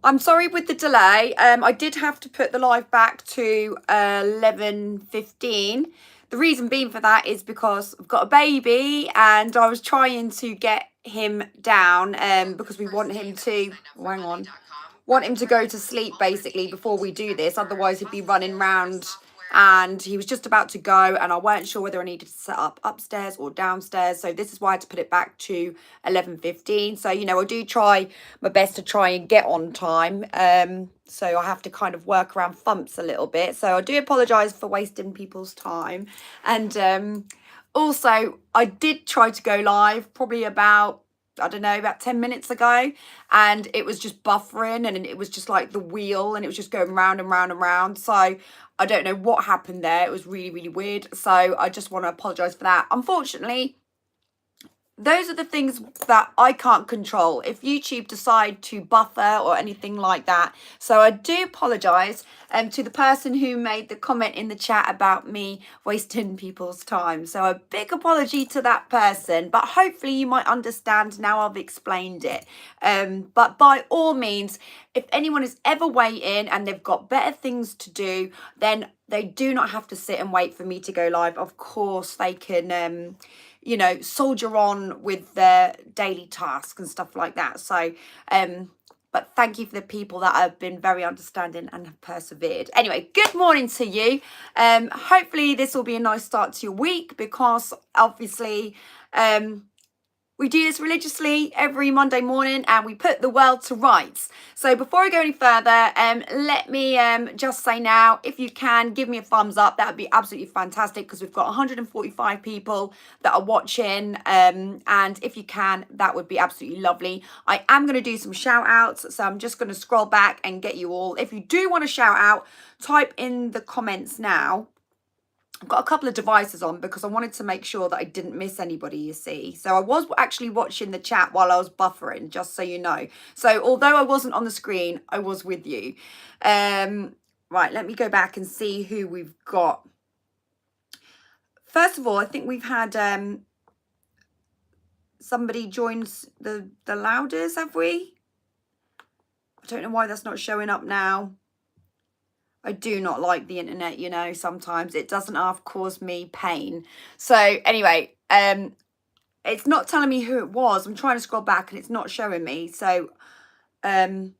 I'm sorry with the delay. I did have to put the live back to 11:15. The reason being for that is because I've got a baby and I was trying to get him down because we want him to, oh, hang on, want him to go to sleep basically before we do this. Otherwise he'd be running around, and he was just about to go and I weren't sure whether I needed to set up upstairs or downstairs. So this is why I had to put it back to 11:15. So, you know, I do try my best to try and get on time. So I have to kind of work around thumps a little bit. So I do apologise for wasting people's time. And also I did try to go live probably about, I don't know, about 10 minutes ago, and it was just buffering and it was just like the wheel and it was just going round and round and round. So I don't know what happened there. It was really, really weird. So I just want to apologise for that. Unfortunately, those are the things that I can't control if YouTube decide to buffer or anything like that. So I do apologise to the person who made the comment in the chat about me wasting people's time. So a big apology to that person, but hopefully you might understand now I've explained it. But by all means, if anyone is ever waiting and they've got better things to do, then they do not have to sit and wait for me to go live. Of course, they can you know, soldier on with their daily tasks and stuff like that. So, but thank you for the people that have been very understanding and have persevered. Anyway, good morning to you. Hopefully this will be a nice start to your week, because obviously, we do this religiously every Monday morning and we put the world to rights. So before I go any further, let me just say now, if you can, give me a thumbs up. That would be absolutely fantastic, because we've got 145 people that are watching. And if you can, that would be absolutely lovely. I am going to do some shout outs. So I'm just going to scroll back and get you all. If you do want to shout out, type in the comments now. I've got a couple of devices on because I wanted to make sure that I didn't miss anybody, you see. So I was actually watching the chat while I was buffering, just so you know. So although I wasn't on the screen, I was with you. Right, let me go back and see who we've got. First of all, I think we've had somebody join the Louders, have we? I don't know why that's not showing up now. I do not like the internet, you know, sometimes it doesn't half cause me pain. So anyway, it's not telling me who it was. I'm trying to scroll back and it's not showing me. So if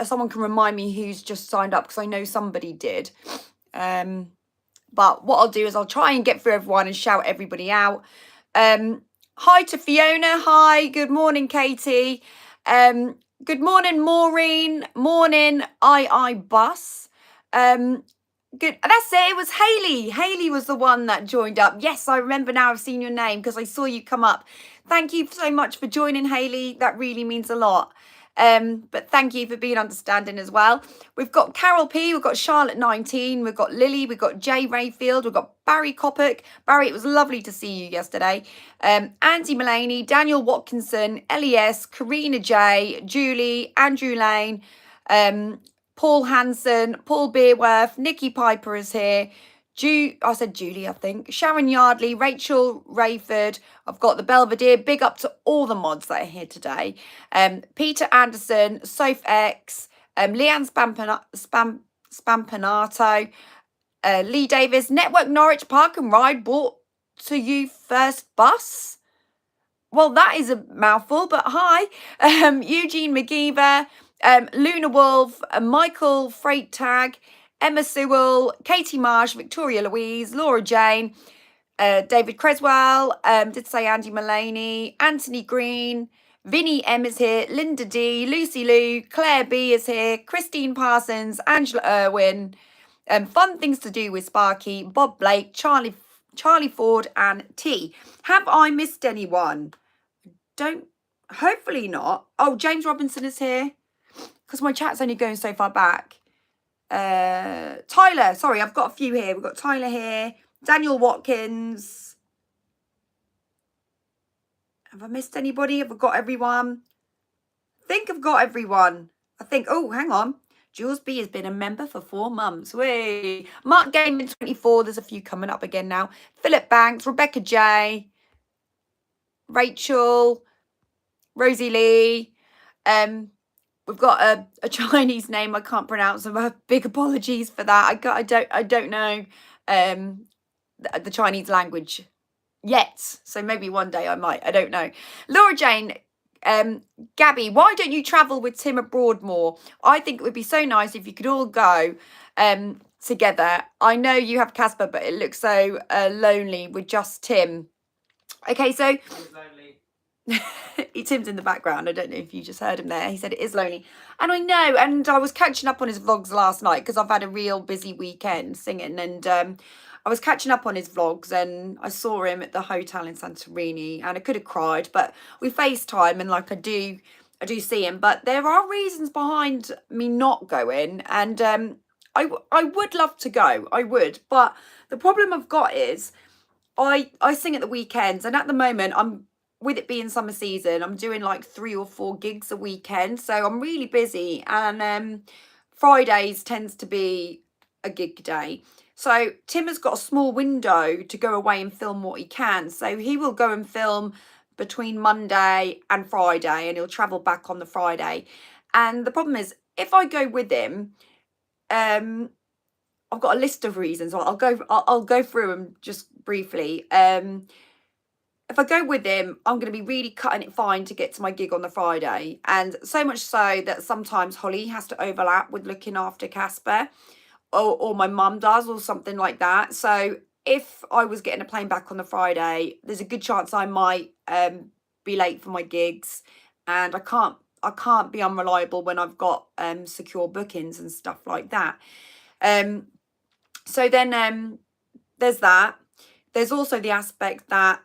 someone can remind me who's just signed up, because I know somebody did. But what I'll do is I'll try and get through everyone and shout everybody out. Hi to Fiona. Hi, good morning, Katie. Good morning, Maureen. Morning, I Bus. Good, that's it. It was Haley. Haley was the one that joined up. Yes, I remember now. I've seen your name because I saw you come up. Thank you so much for joining, Haley. That really means a lot. But thank you for being understanding as well. We've got Carol P, we've got Charlotte 19, we've got Lily, we've got Jay Rayfield, we've got Barry Coppock. Barry, it was lovely to see you yesterday. Andy Mullaney, Daniel Watkinson, Les, Karina J, Julie, Andrew Lane, Paul Hanson, Paul Beerworth, Nikki Piper is here. I said Julie, I think. Sharon Yardley, Rachel Rayford. I've got the Belvedere. Big up to all the mods that are here today. Peter Anderson, Soph X, Leanne Spampanato, Lee Davis, Network Norwich Park and Ride bought to you first bus. Well, that is a mouthful, but hi. Eugene McGeever, Luna Wolf, Michael Freight Tag, Emma Sewell, Katie Marsh, Victoria Louise, Laura Jane, David Creswell, did say Andy Mullaney, Anthony Green, Vinnie M is here, Linda D, Lucy Lou, Claire B is here, Christine Parsons, Angela Irwin, Fun Things to Do with Sparky, Bob Blake, Charlie Ford and T. Have I missed anyone? Hopefully not. Oh, James Robinson is here, because my chat's only going so far back. Tyler, sorry, I've got a few here. We've got Tyler here, Daniel Watkins. Have I missed anybody? Have I got everyone? I think I've got everyone. I think, oh, hang on. Jules B has been a member for 4 months. Whee! Mark Gaming 24, there's a few coming up again now. Philip Banks, Rebecca J, Rachel, Rosie Lee, we've got a Chinese name I can't pronounce. So big apologies for that. I don't know the Chinese language yet. So maybe one day I might. I don't know. Laura Jane, Gabby, why don't you travel with Tim abroad more? I think it would be so nice if you could all go together. I know you have Casper, but it looks so lonely with just Tim. Okay, so Tim's in the background. I don't know if you just heard him there. He said it is lonely. And I know, and I was catching up on his vlogs last night because I've had a real busy weekend singing, and I was catching up on his vlogs, and I saw him at the hotel in Santorini, and I could have cried, but we FaceTime, and like I do see him. But there are reasons behind me not going, and I would love to go. I would, but the problem I've got is I sing at the weekends, and at the moment I'm, with it being summer season, I'm doing like 3 or 4 gigs a weekend, so I'm really busy, and Fridays tends to be a gig day. So Tim has got a small window to go away and film what he can. So he will go and film between Monday and Friday, and he'll travel back on the Friday. And the problem is, if I go with him, I've got a list of reasons. I'll go through them just briefly. If I go with him, I'm going to be really cutting it fine to get to my gig on the Friday. And so much so that sometimes Holly has to overlap with looking after Casper, or my mum does, or something like that. So if I was getting a plane back on the Friday, there's a good chance I might be late for my gigs, and I can't be unreliable when I've got secure bookings and stuff like that. So then there's that. There's also the aspect that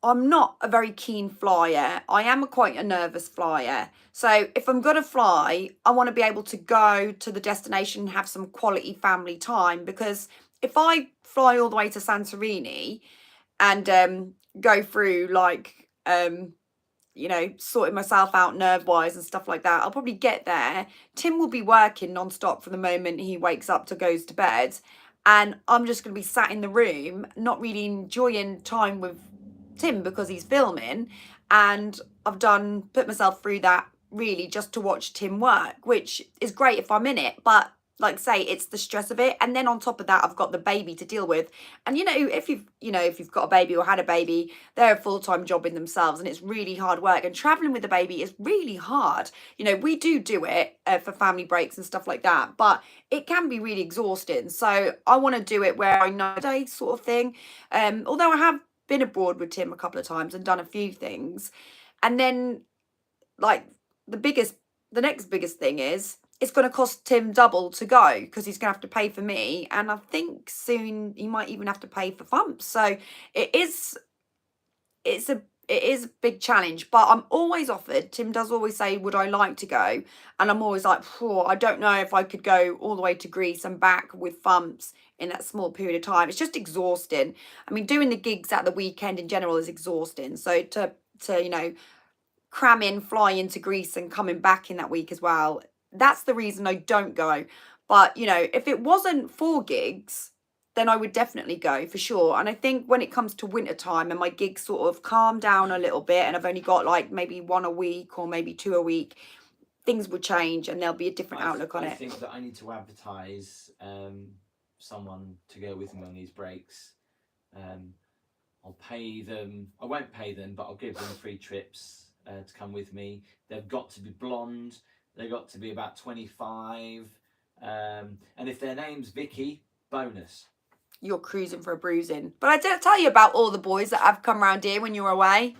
I'm not a very keen flyer. I am quite a nervous flyer. So if I'm going to fly, I want to be able to go to the destination and have some quality family time. Because if I fly all the way to Santorini and go through like, sorting myself out nerve-wise and stuff like that, I'll probably get there. Tim will be working non-stop from the moment he wakes up to goes to bed. And I'm just going to be sat in the room, not really enjoying time with Tim because he's filming, and I've put myself through that really just to watch Tim work, which is great if I'm in it, but like I say, it's the stress of it. And then on top of that, I've got the baby to deal with. And if you've got a baby or had a baby, they're a full-time job in themselves, and it's really hard work. And traveling with a baby is really hard. We do it for family breaks and stuff like that, but it can be really exhausting. So I want to do it where I know day sort of thing. Although I have been abroad with Tim a couple of times and done a few things. And then like the next biggest thing is it's going to cost Tim double to go, because he's going to have to pay for me, and I think soon he might even have to pay for Thumps. So it is a big challenge, but I'm always offered. Tim does always say, would I like to go? And I'm always like, I don't know if I could go all the way to Greece and back with Thumps in that small period of time. It's just exhausting. I mean, doing the gigs at the weekend in general is exhausting. So to cram in, fly into Greece and coming back in that week as well, that's the reason I don't go. But, if it wasn't for gigs, then I would definitely go for sure. And I think when it comes to winter time and my gigs sort of calm down a little bit, and I've only got like maybe 1 a week or maybe 2 a week, things will change and there'll be a different outlook on it. I think that I need to advertise someone to go with me on these breaks. I'll pay them. I won't pay them, but I'll give them free trips to come with me. They've got to be blonde. They've got to be about 25. And if their name's Vicky, bonus. You're cruising for a bruising. But I didn't tell you about all the boys that have come round here when you were away.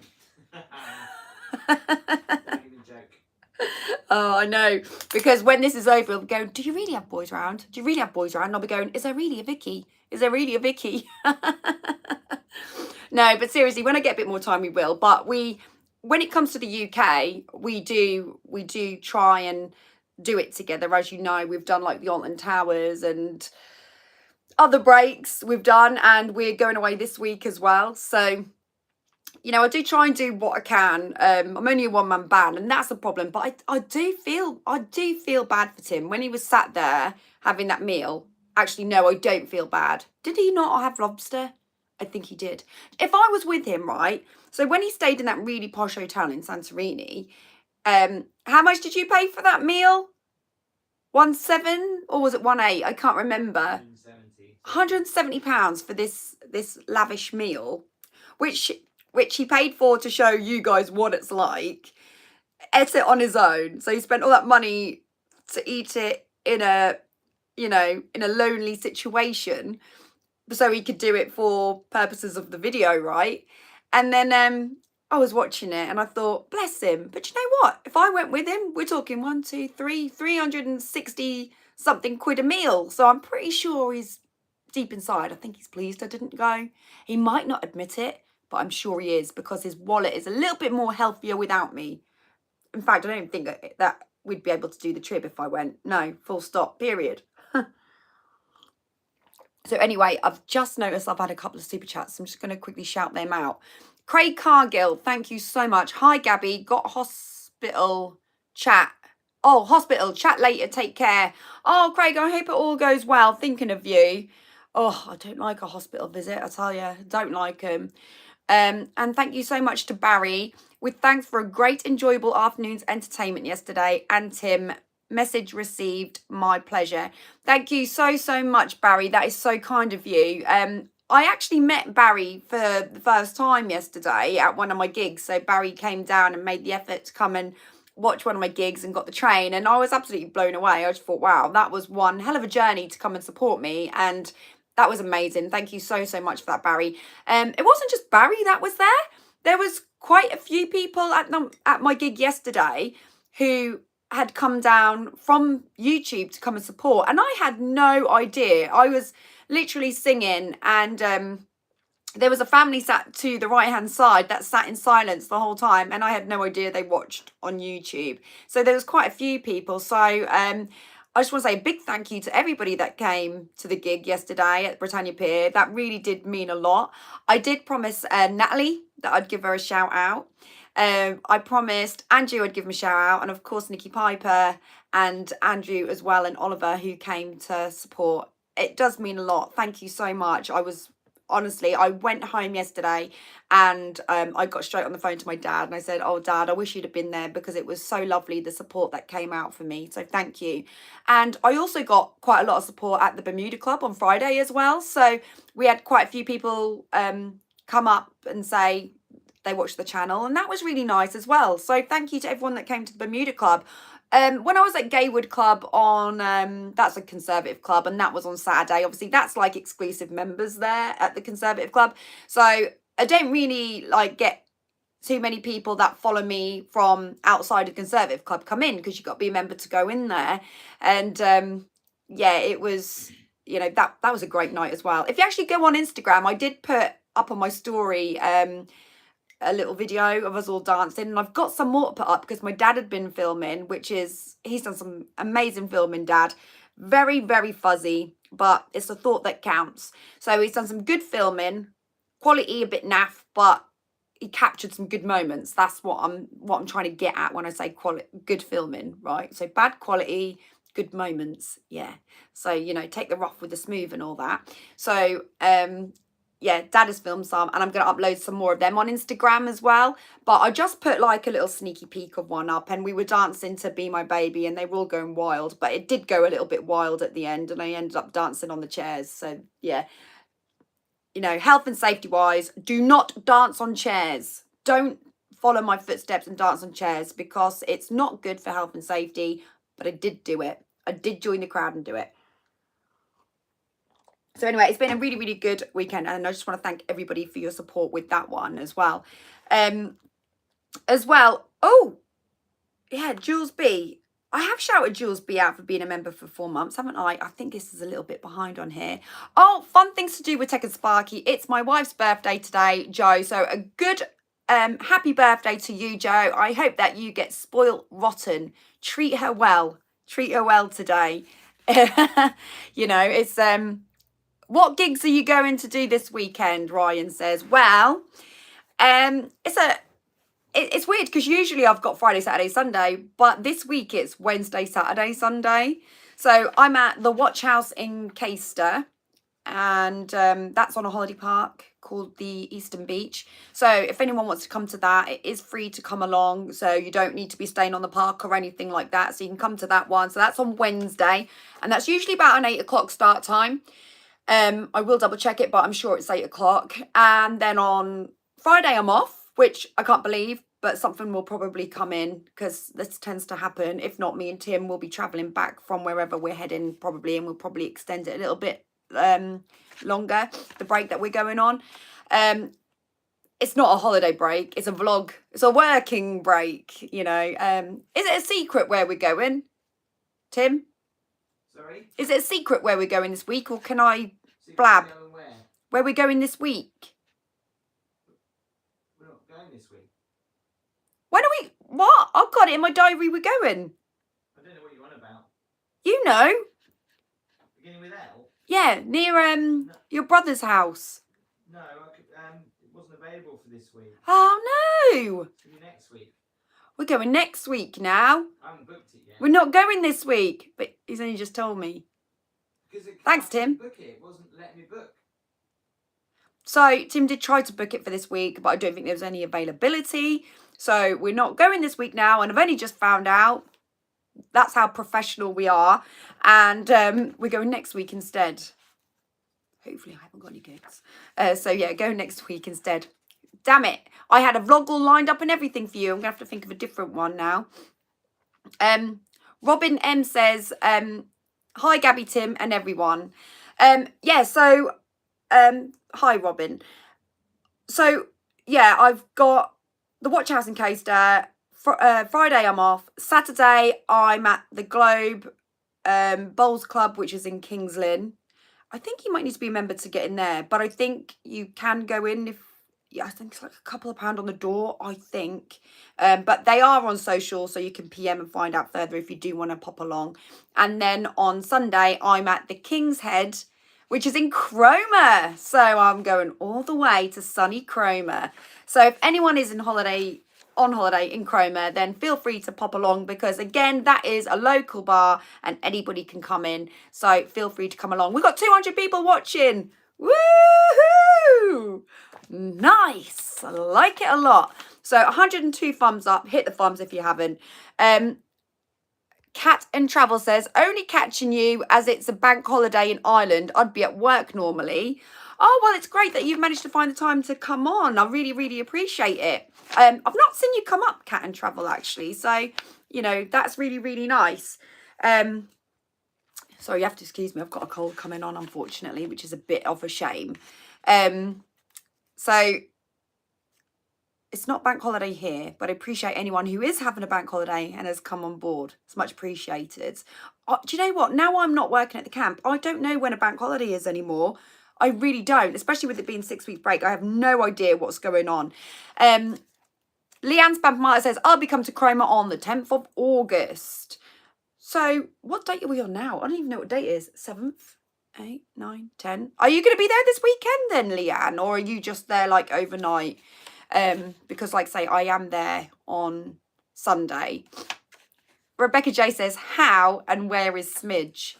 Oh, I know. Because when this is over, I'll be going, do you really have boys around? Do you really have boys around? And I'll be going, is there really a Vicky? Is there really a Vicky? No, but seriously, when I get a bit more time, we will. But when it comes to the UK, we do try and do it together. As you know, we've done like the Alton Towers and other breaks we've done, and we're going away this week as well. So, I do try and do what I can. I'm only a one-man band, and that's a problem. But I do feel bad for Tim when he was sat there having that meal. Actually, no, I don't feel bad. Did he not have lobster? I think he did. If I was with him, right? So when he stayed in that really posh hotel in Santorini, How much did you pay for that meal? 1.7 or was it 1.8? I can't remember. £170 for this lavish meal, which he paid for to show you guys what it's like. Ate it on his own, so he spent all that money to eat it in a, you know, in a lonely situation, so he could do it for purposes of the video, right? And then I was watching it and I thought, bless him. But you know what? If I went with him, we're talking 1, 2, 3, 360 something quid a meal. So I'm pretty sure he's deep inside. I think he's pleased I didn't go. He might not admit it, but I'm sure he is, because his wallet is a little bit more healthier without me. In fact, I don't even think that we'd be able to do the trip if I went. No, full stop, period. So anyway, I've just noticed I've had a couple of super chats. I'm just going to quickly shout them out. Craig Cargill, thank you so much. Hi, Gabby. Got hospital chat. Oh, hospital chat later. Take care. Oh, Craig, I hope it all goes well. Thinking of you. Oh, I don't like a hospital visit. I tell you, don't like them. And thank you so much to Barry. With thanks for a great, enjoyable afternoon's entertainment yesterday. And Tim, message received, my pleasure. Thank you so much, Barry. That is so kind of you. I actually met Barry for the first time yesterday at one of my gigs. So Barry came down and made the effort to come and watch one of my gigs and got the train, and I was absolutely blown away. I just thought, wow, that was one hell of a journey to come and support me, and that was amazing. Thank you so much for that, Barry. It wasn't just Barry that was there. There was quite a few people at my gig yesterday who had come down from YouTube to come and support, and I had no idea. I was literally singing, and there was a family sat to the right hand side that sat in silence the whole time, and I had no idea they watched on YouTube. So there was quite a few people. So I just want to say a big thank you to everybody that came to the gig yesterday at Britannia Pier. That really did mean a lot. I did promise Natalie that I'd give her a shout out. I promised Andrew I'd give him a shout out, and of course Nikki Piper and Andrew as well, and Oliver, who came to support. It does mean a lot. Thank you so much. Honestly, I went home yesterday and I got straight on the phone to my dad and I said, oh, Dad, I wish you'd have been there, because it was so lovely, the support that came out for me. So thank you. And I also got quite a lot of support at the Bermuda Club on Friday as well. So we had quite a few people come up and say they watched the channel, and that was really nice as well. So thank you to everyone that came to the Bermuda Club. When I was at Gaywood Club on, that's a Conservative club, and that was on Saturday. Obviously, that's like exclusive members there at the Conservative Club. So I don't really like get too many people that follow me from outside of Conservative Club come in, because you've got to be a member to go in there. And yeah, it was, you know, that was a great night as well. If you actually go on Instagram, I did put up on my story a little video of us all dancing, and I've got some more to put up because my dad had been filming, he's done some amazing filming, Dad. Very fuzzy, but it's the thought that counts. So he's done some good filming, quality a bit naff, but he captured some good moments. That's what I'm trying to get at when I say good filming, right? So bad quality, good moments, yeah. So, you know, take the rough with the smooth and all that. So yeah, Dad has filmed some, and I'm going to upload some more of them on Instagram as well. But I just put like a little sneaky peek of one up, and we were dancing to Be My Baby, and they were all going wild. But it did go a little bit wild at the end, and I ended up dancing on the chairs. So yeah, you know, health and safety wise, do not dance on chairs. Don't follow my footsteps and dance on chairs, because it's not good for health and safety. But I did do it. I did join the crowd and do it. So anyway, it's been a really good weekend, and I just want to thank everybody for your support with that one as well. Oh, yeah, Jules B. I have shouted Jules B out for being a member for 4 months, haven't I? I think this is a little bit behind on here. Oh, fun things to do with Tech and Sparky. It's my wife's birthday today, Joe. So a good happy birthday to you, Joe. I hope that you get spoilt rotten. Treat her well. Treat her well today. You know, it's... What gigs are you going to do this weekend? Ryan says. Well, it's weird because usually I've got Friday, Saturday, Sunday, but this week it's Wednesday, Saturday, Sunday. So I'm at the Watch House in Caister, and that's on a holiday park called the Eastern Beach. So if anyone wants to come to that, it is free to come along. So you don't need to be staying on the park or anything like that. So you can come to that one. So that's on Wednesday. And that's usually about an 8 o'clock start time. I will double check it, but I'm sure it's 8 o'clock. And then on Friday I'm off, which I can't believe, but something will probably come in because this tends to happen. If not, me and Tim will be travelling back from wherever we're heading probably, and we'll probably extend it a little bit longer, the break that we're going on. It's not a holiday break, it's a vlog. It's a working break, you know. Is it a secret where we're going, Tim? Sorry? Is it a secret where we're going this week, or can I Secret blab? going where? Where we're going this week? We're not going this week. When are we? What? I've got it in my diary. We're going. I don't know what you're on about. You know. Beginning with L? Yeah, near No. your brother's house. No, it wasn't available for this week. Oh no! It's going to be next week. We're going next week now. I haven't booked it yet. We're not going this week, but he's only just told me. Thanks, Tim. Book it. It wasn't letting me book. So Tim did try to book it for this week, but I don't think there was any availability. So we're not going this week now, and I've only just found out. That's how professional we are. And we're going next week instead. Hopefully I haven't got any gigs. So yeah, go next week instead. Damn it. I had a vlog all lined up and everything for you. I'm going to have to think of a different one now. Robin M says, hi Gabby, Tim and everyone. Yeah, so hi Robin. So yeah, I've got the Watch House in Caister. Friday I'm off. Saturday I'm at the Globe Bowls Club, which is in Kings Lynn. I think you might need to be a member to get in there, but I think you can go in if, yeah, I think it's like a couple of pounds on the door, I think. But they are on social, so you can PM and find out further if you do want to pop along. And then on Sunday, I'm at the King's Head, which is in Cromer. So I'm going all the way to sunny Cromer. So if anyone is on holiday in Cromer, then feel free to pop along, because again, that is a local bar and anybody can come in. So feel free to come along. We've got 200 people watching. Woohoo! Nice. I like it a lot. So 102 thumbs up. Hit the thumbs if you haven't. Cat and Travel says, only catching you as it's a bank holiday in Ireland. I'd be at work normally. Oh, well, it's great that you've managed to find the time to come on. I really, really appreciate it. I've not seen you come up, Cat and Travel, actually. So, you know, that's really, really nice. Sorry, you have to excuse me. I've got a cold coming on, unfortunately, which is a bit of a shame. So it's not bank holiday here, but I appreciate anyone who is having a bank holiday and has come on board. It's much appreciated. Do you know what? Now I'm not working at the camp, I don't know when a bank holiday is anymore. I really don't, especially with it being 6-week break. I have no idea what's going on. Leanne Spampmata says, I'll be coming to Cromer on the 10th of August. So what date are we on now? I don't even know what date it is. 7th, 8, 9, 10. Are you going to be there this weekend then, Leanne? Or are you just there like overnight? Because like say, I am there on Sunday. Rebecca J says, how and where is Smidge?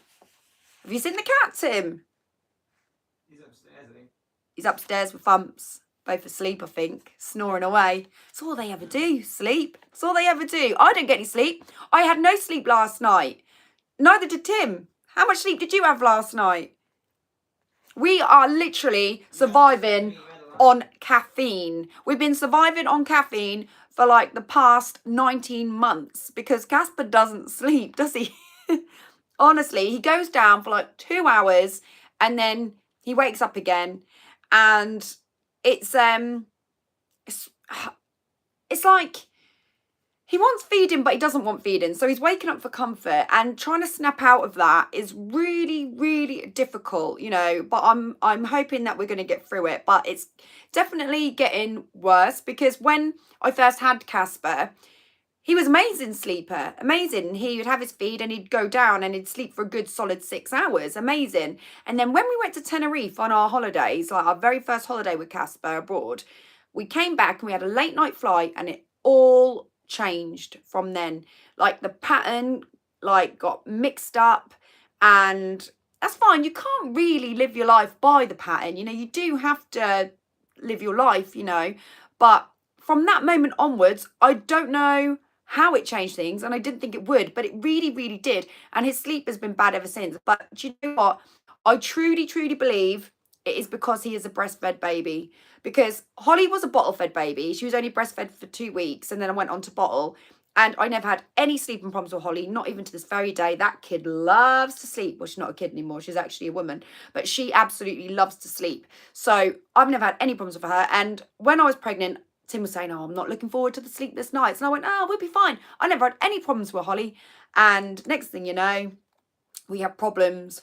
Have you seen the cat, Tim? He's upstairs, I think. He's upstairs with Thumps. Both asleep, I think. Snoring away. It's all they ever do, sleep. It's all they ever do. I don't get any sleep. I had no sleep last night. Neither did Tim. How much sleep did you have last night? We are literally surviving on caffeine. We've been surviving on caffeine for like the past 19 months because Casper doesn't sleep, does he? Honestly, he goes down for like 2 hours and then he wakes up again, and it's like he wants feeding, but he doesn't want feeding. So he's waking up for comfort, and trying to snap out of that is really, really difficult, you know, but I'm hoping that we're going to get through it. But it's definitely getting worse, because when I first had Casper, he was amazing sleeper, amazing. He would have his feed and he'd go down and he'd sleep for a good solid 6 hours, amazing. And then when we went to Tenerife on our holidays, like our very first holiday with Casper abroad, we came back and we had a late night flight, and it all changed from then. Like the pattern like got mixed up, and that's fine. You can't really live your life by the pattern, you know. You do have to live your life, you know. But from that moment onwards, I don't know how it changed things, and I didn't think it would, but it really, really did. And his sleep has been bad ever since. But do you know what? I truly, truly believe it is because he is a breastfed baby. Because Holly was a bottle fed baby. She was only breastfed for 2 weeks, and then I went on to bottle. And I never had any sleeping problems with Holly, not even to this very day. That kid loves to sleep. Well, she's not a kid anymore. She's actually a woman. But she absolutely loves to sleep. So I've never had any problems with her. And when I was pregnant, Tim was saying, oh, I'm not looking forward to the sleepless nights. And I went, oh, we'll be fine. I never had any problems with Holly. And next thing you know, we have problems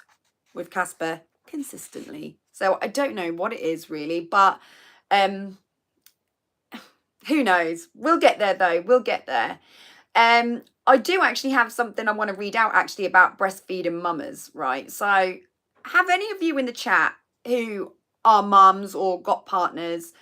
with Casper consistently. So I don't know what it is really, but who knows? We'll get there though. We'll get there. I do actually have something I want to read out actually about breastfeeding mamas, right? So have any of you in the chat who are mums or got partners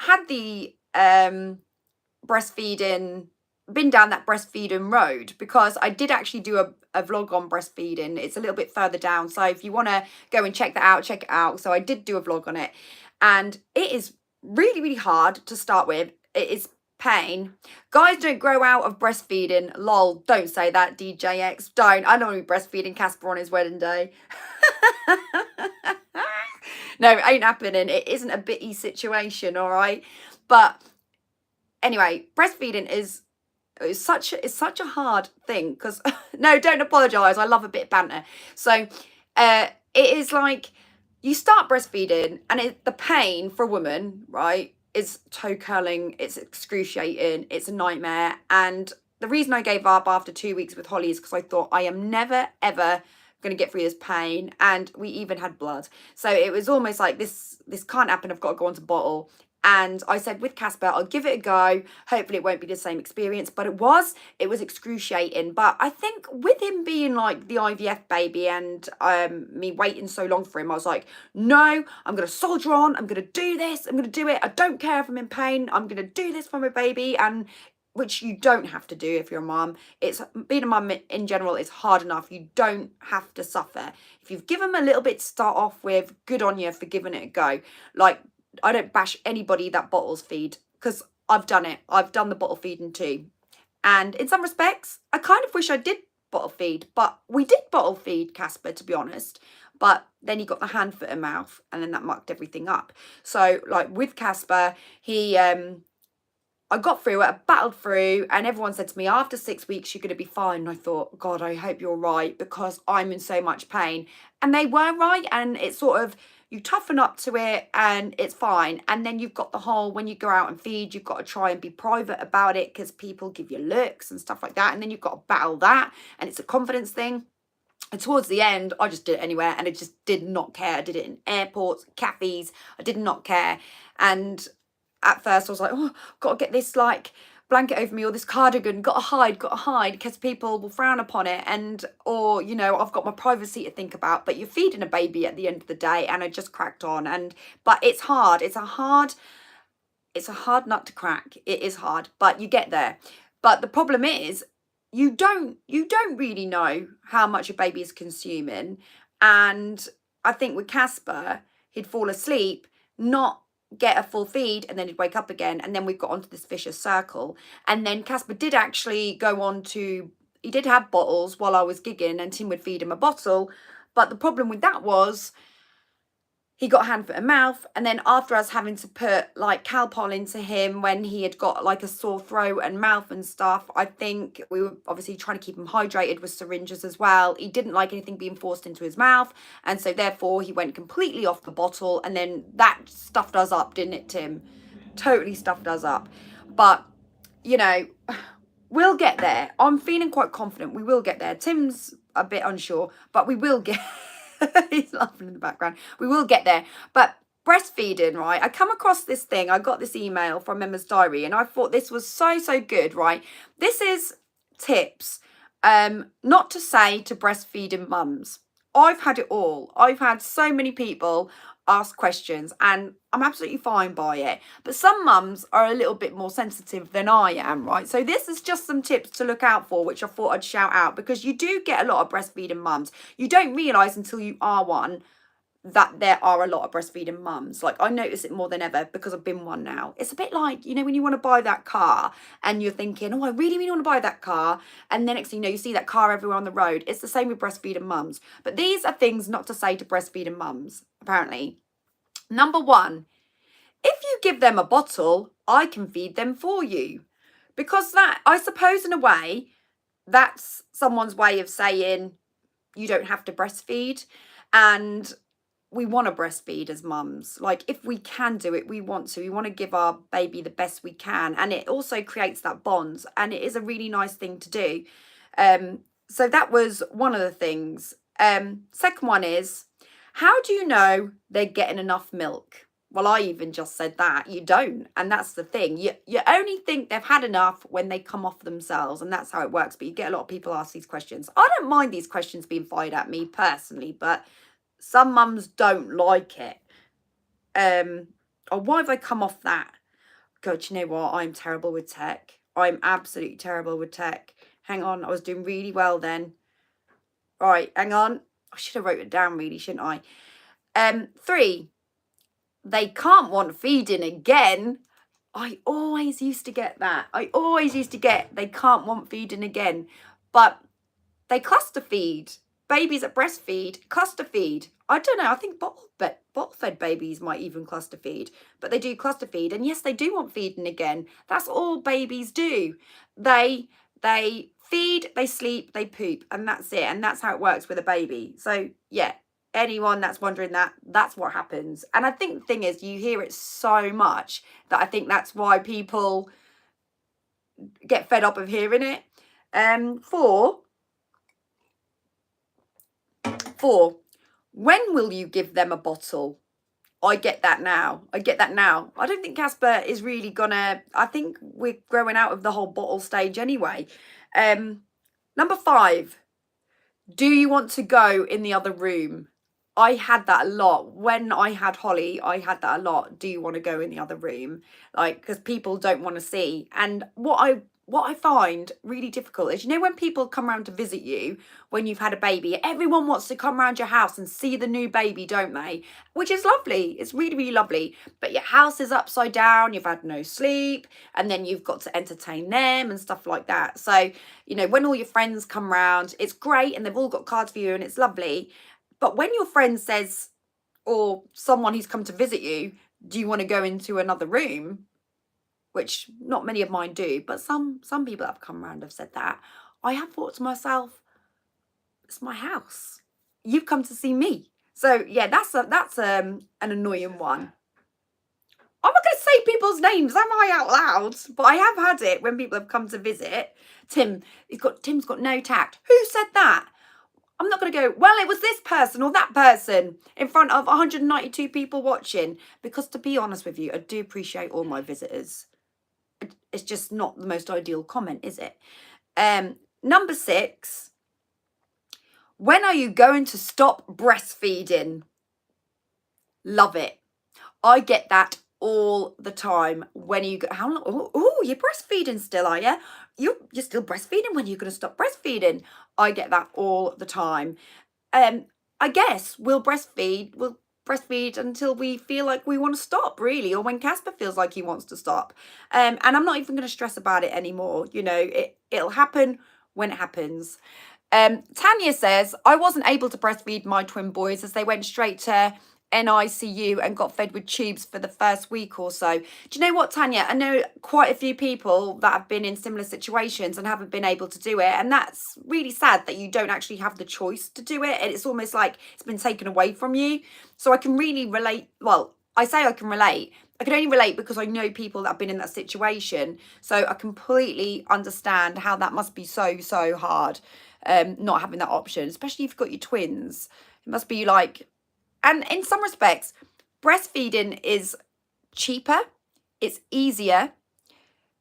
had the breastfeeding, been down that breastfeeding road? Because I did actually do a vlog on breastfeeding. It's a little bit further down. So if you want to go and check that out, check it out. So I did do a vlog on it. And it is really, really hard to start with. It is pain. Guys don't grow out of breastfeeding. Lol, don't say that, DJX. Don't. I don't want to be breastfeeding Casper on his wedding day. No, it ain't happening. It isn't a bitty situation, all right? But anyway, breastfeeding is such a hard thing because no, don't apologize. I love a bit of banter. So it is like you start breastfeeding and the pain for a woman, right, is toe curling. It's excruciating. It's a nightmare. And the reason I gave up after 2 weeks with Holly is because I thought I am never ever going to get through this pain, and we even had blood. So it was almost like this can't happen. I've got to go on to bottle. And I said with Casper, I'll give it a go. Hopefully it won't be the same experience, but it was excruciating. But I think with him being like the IVF baby and me waiting so long for him, I was like, no, I'm going to soldier on. I'm going to do this. I'm going to do it. I don't care if I'm in pain. I'm going to do this for my baby. And which you don't have to do if you're a mum. It's being a mum in general is hard enough. You don't have to suffer. If you've given them a little bit to start off with, good on you for giving it a go. Like, I don't bash anybody that bottles feed because I've done it. I've done the bottle feeding too. And in some respects, I kind of wish I did bottle feed, but we did bottle feed Casper, to be honest. But then he got the hand, foot and mouth, and then that mucked everything up. So like with Casper, I got through it, I battled through, and everyone said to me, after 6 weeks, you're going to be fine. And I thought, God, I hope you're right because I'm in so much pain. And they were right. And it's sort of, you toughen up to it and it's fine. And then you've got the whole, when you go out and feed, you've got to try and be private about it because people give you looks and stuff like that. And then you've got to battle that. And it's a confidence thing. And towards the end, I just did it anywhere and I just did not care. I did it in airports, cafes. I did not care. And at first I was like, oh, I've got to get this like blanket over me or this cardigan, got to hide because people will frown upon it. And, or, you know, I've got my privacy to think about, but you're feeding a baby at the end of the day. And I just cracked on. But it's hard. It's a hard nut to crack. It is hard, but you get there. But the problem is you don't really know how much a baby is consuming. And I think with Casper, he'd fall asleep, not get a full feed, and then he'd wake up again, and then we've got onto this vicious circle. And then Casper did actually go on to, he did have bottles while I was gigging, and Tim would feed him a bottle. But the problem with that was he got hand, foot and mouth, and then after us having to put like Calpol into him when he had got like a sore throat and mouth and stuff, I think we were obviously trying to keep him hydrated with syringes as well. He didn't like anything being forced into his mouth, and so therefore he went completely off the bottle, and then that stuffed us up, didn't it, Tim? Totally stuffed us up. But, you know, we'll get there. I'm feeling quite confident we will get there. Tim's a bit unsure, but we will get he's laughing in the background. We will get there. But breastfeeding, right? I come across this thing. I got this email from Emma's Diary, and I thought this was so good, right? This is tips, not to say to breastfeeding mums. I've had it all. I've had so many people ask questions, and I'm absolutely fine by it. But some mums are a little bit more sensitive than I am, right? So this is just some tips to look out for, which I thought I'd shout out, because you do get a lot of breastfeeding mums. You don't realise until you are one that there are a lot of breastfeeding mums. Like, I notice it more than ever because I've been one now. It's a bit like, you know, when you want to buy that car and you're thinking, oh, I really, really want to buy that car. And then next thing you know, you see that car everywhere on the road. It's the same with breastfeeding mums. But these are things not to say to breastfeeding mums, apparently. Number one, if you give them a bottle, I can feed them for you. Because that, I suppose in a way, that's someone's way of saying you don't have to breastfeed. And we want to breastfeed as mums. Like, if we can do it, we want to. We want to give our baby the best we can. And it also creates that bond. And it is a really nice thing to do. So that was one of the things. Second one is, how do you know they're getting enough milk? Well, I even just said that. You don't. And that's the thing. You only think they've had enough when they come off themselves. And that's how it works. But you get a lot of people ask these questions. I don't mind these questions being fired at me personally, but some mums don't like it. Oh, why have I come off that? God, you know what? I'm terrible with tech. I'm absolutely terrible with tech. Hang on. I was doing really well then. Right, hang on. I should have wrote it down really, shouldn't I? 3. They can't want feeding again. I always used to get that. I always used to get they can't want feeding again. But they cluster feed. Babies that breastfeed cluster feed. I don't know. I think bottle-fed babies might even cluster feed. But they do cluster feed. And yes, they do want feeding again. That's all babies do. They feed, they sleep, they poop. And that's it. And that's how it works with a baby. So, yeah. Anyone that's wondering that, that's what happens. And I think the thing is, you hear it so much that I think that's why people get fed up of hearing it. 4, when will you give them a bottle? I get that now. I don't think Casper is really gonna, I think we're growing out of the whole bottle stage anyway. Number 5, do you want to go in the other room? I had that a lot. When I had Holly, I had that a lot. Do you want to go in the other room? Like, because people don't want to see. And what I find really difficult is, you know, when people come around to visit you when you've had a baby, everyone wants to come around your house and see the new baby, don't they? Which is lovely. It's really, really lovely. But your house is upside down, you've had no sleep, and then you've got to entertain them and stuff like that. So, you know, when all your friends come round, it's great and they've all got cards for you and it's lovely. But when your friend says, or someone who's come to visit you, do you want to go into another room? Which not many of mine do, but some people that have come around have said that. I have thought to myself, it's my house. You've come to see me. So yeah, that's an annoying one. I'm not going to say people's names, am I, out loud? But I have had it when people have come to visit. Tim's got no tact. Who said that? I'm not going to go, well, it was this person or that person in front of 192 people watching. Because to be honest with you, I do appreciate all my visitors. It's just not the most ideal comment, is it? Number 6, when are you going to stop breastfeeding? Love it. I get that all the time. When are you how long? Oh, you're breastfeeding still, are you? You're still breastfeeding. When are you going to stop breastfeeding? I get that all the time. I guess we'll breastfeed until we feel like we want to stop, really, or when Casper feels like he wants to stop. And I'm not even going to stress about it anymore. You know, it'll happen when it happens. Tanya says, I wasn't able to breastfeed my twin boys as they went straight to NICU and got fed with tubes for the first week or so. Do you know what, Tanya? I know quite a few people that have been in similar situations and haven't been able to do it. And that's really sad that you don't actually have the choice to do it. And it's almost like it's been taken away from you. So I can really relate. Well, I say I can relate. I can only relate because I know people that have been in that situation. So I completely understand how that must be so, so hard, not having that option, especially if you've got your twins. It must be like, and in some respects, breastfeeding is cheaper, it's easier.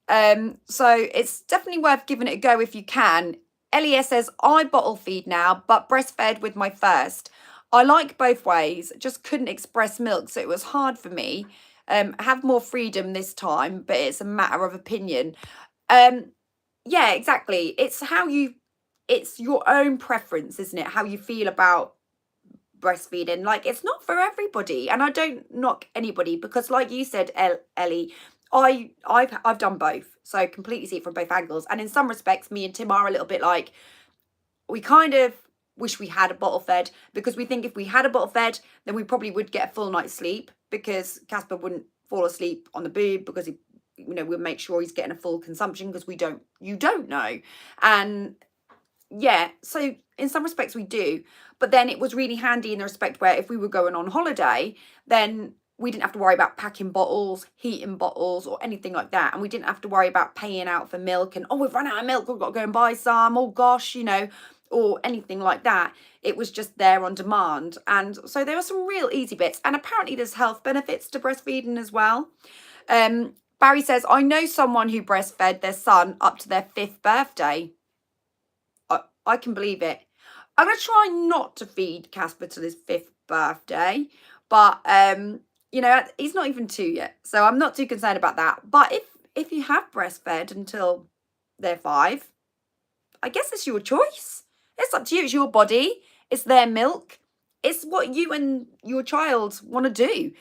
So it's definitely worth giving it a go if you can. Elias says, I bottle feed now, but breastfed with my first. I like both ways, just couldn't express milk, so it was hard for me. Have more freedom this time, but it's a matter of opinion. Yeah, exactly. It's your own preference, isn't it? How you feel about breastfeeding. Like, it's not for everybody, and I don't knock anybody, because like you said, Ellie, I've done both, so I completely see it from both angles. And in some respects, me and Tim are a little bit like, we kind of wish we had a bottle fed, because we think if we had a bottle fed, then we probably would get a full night's sleep, because Casper wouldn't fall asleep on the boob, because he, you know, we'll make sure he's getting a full consumption, because you don't know. And yeah, so in some respects we do, but then it was really handy in the respect where if we were going on holiday, then we didn't have to worry about packing bottles, heating bottles, or anything like that. And we didn't have to worry about paying out for milk and, oh, we've run out of milk, we've got to go and buy some, oh gosh, you know, or anything like that. It was just there on demand. And so there were some real easy bits. And apparently there's health benefits to breastfeeding as well. Barry says, I know someone who breastfed their son up to their 5th birthday. I can believe it. I'm going to try not to feed Casper till his 5th birthday. But, you know, he's not even 2 yet. So I'm not too concerned about that. But if you have breastfed until they're 5, I guess it's your choice. It's up to you. It's your body. It's their milk. It's what you and your child want to do.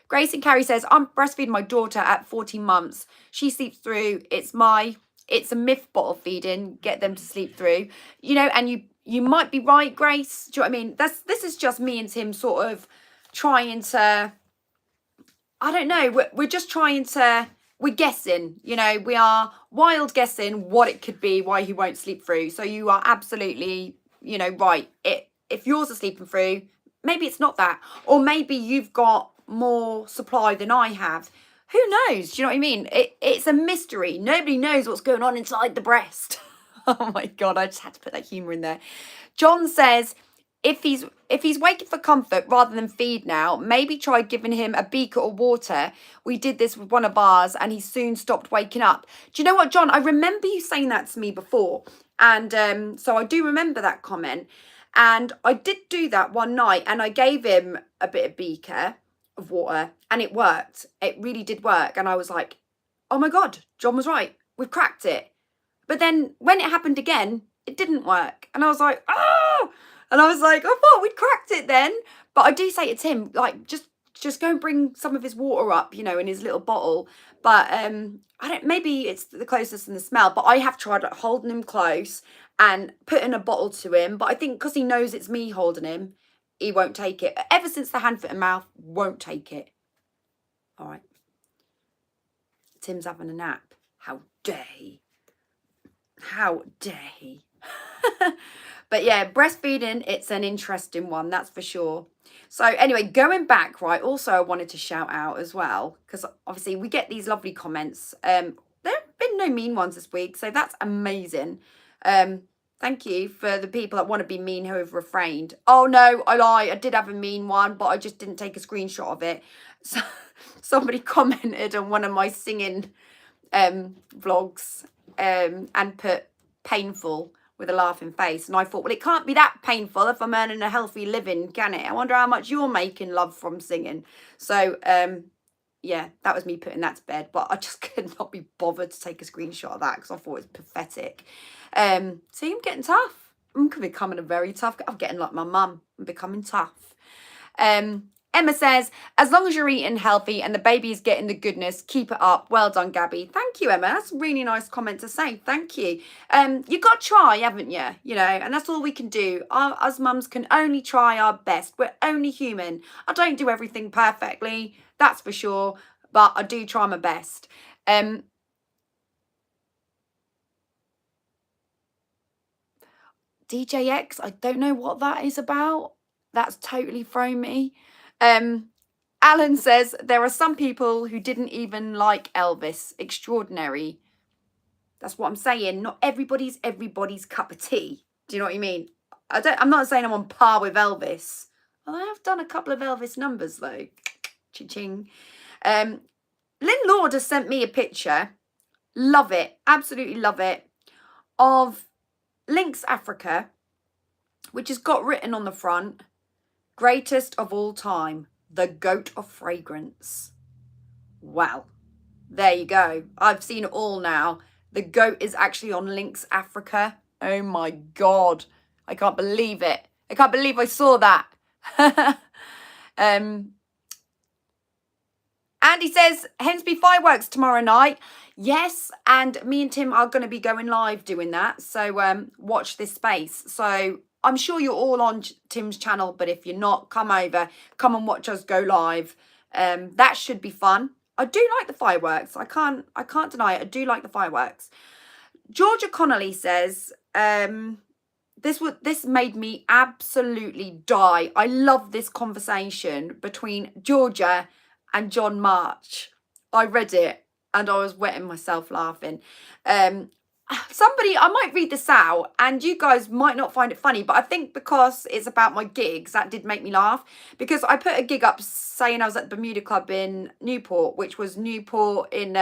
Grace and Carrie says, I'm breastfeeding my daughter at 14 months. She sleeps through. It's a myth, bottle feeding. Get them to sleep through. You know, and you might be right, Grace. Do you know what I mean? This is just me and Tim sort of trying to, I don't know. We're just trying to, we're guessing, you know, we are wild guessing what it could be, why he won't sleep through. So you are absolutely, you know, right. If yours are sleeping through, maybe it's not that. Or maybe you've got more supply than I have. Who knows? Do you know what I mean? It's a mystery. Nobody knows what's going on inside the breast. Oh my God, I just had to put that humour in there. John says, if he's waking for comfort rather than feed now, maybe try giving him a beaker of water. We did this with one of ours and he soon stopped waking up. Do you know what, John? I remember you saying that to me before. And so I do remember that comment. And I did do that one night and I gave him a bit of beaker of water and it worked. It really did work. And I was like, oh my God, John was right. We've cracked it. But then when it happened again, it didn't work. And I was like, oh! And I was like, I thought we'd cracked it then. But I do say to Tim, like, just go and bring some of his water up, you know, in his little bottle. But I don't, maybe it's the closest in the smell, but I have tried like, holding him close and putting a bottle to him. But I think because he knows it's me holding him, he won't take it. Ever since the hand, foot and mouth, won't take it. All right. Tim's having a nap. How dare he? How dare he? But yeah, breastfeeding, it's an interesting one, that's for sure. So anyway, going back, right, also I wanted to shout out as well, because obviously we get these lovely comments. There have been no mean ones this week, so that's amazing. Thank you for the people that want to be mean who have refrained. Oh no, I lie, I did have a mean one, but I just didn't take a screenshot of it. So somebody commented on one of my singing vlogs and put painful with a laughing face, and I thought, well, it can't be that painful if I'm earning a healthy living, can it? I wonder how much you're making love from singing. So yeah, that was me putting that to bed, but I just could not be bothered to take a screenshot of that because I thought it was pathetic. See, I'm getting tough. I'm becoming a very tough, I'm getting like my mum. I'm becoming tough. Emma says, as long as you're eating healthy and the baby is getting the goodness, keep it up. Well done, Gabby. Thank you, Emma. That's a really nice comment to say. Thank you. You've got to try, haven't you? You know, and that's all we can do. Us mums can only try our best. We're only human. I don't do everything perfectly, that's for sure, but I do try my best. DJX, I don't know what that is about. That's totally thrown me. Alan says, there are some people who didn't even like Elvis. Extraordinary. That's what I'm saying. Not everybody's cup of tea. Do you know what I mean? I'm not saying I'm on par with Elvis. Well, I have done a couple of Elvis numbers though. Cha-ching. Lynn Lord has sent me a picture. Love it. Absolutely love it. Of Lynx Africa, which has got written on the front, greatest of all time, the goat of fragrance. Well, there you go. I've seen it all now. The goat is actually on Lynx Africa. Oh my God. I can't believe it. I can't believe I saw that. Andy says, Hensby fireworks tomorrow night. Yes, and me and Tim are going to be going live doing that. So watch this space. So I'm sure you're all on Tim's channel, but if you're not, come over, come and watch us go live. That should be fun. I do like the fireworks. I can't deny it. I do like the fireworks. Georgia Connolly says, this made me absolutely die. I love this conversation between Georgia and John March. I read it and I was wetting myself laughing. Somebody, I might read this out and you guys might not find it funny, but I think because it's about my gigs, that did make me laugh. Because I put a gig up saying I was at the Bermuda Club in Newport, which was Newport in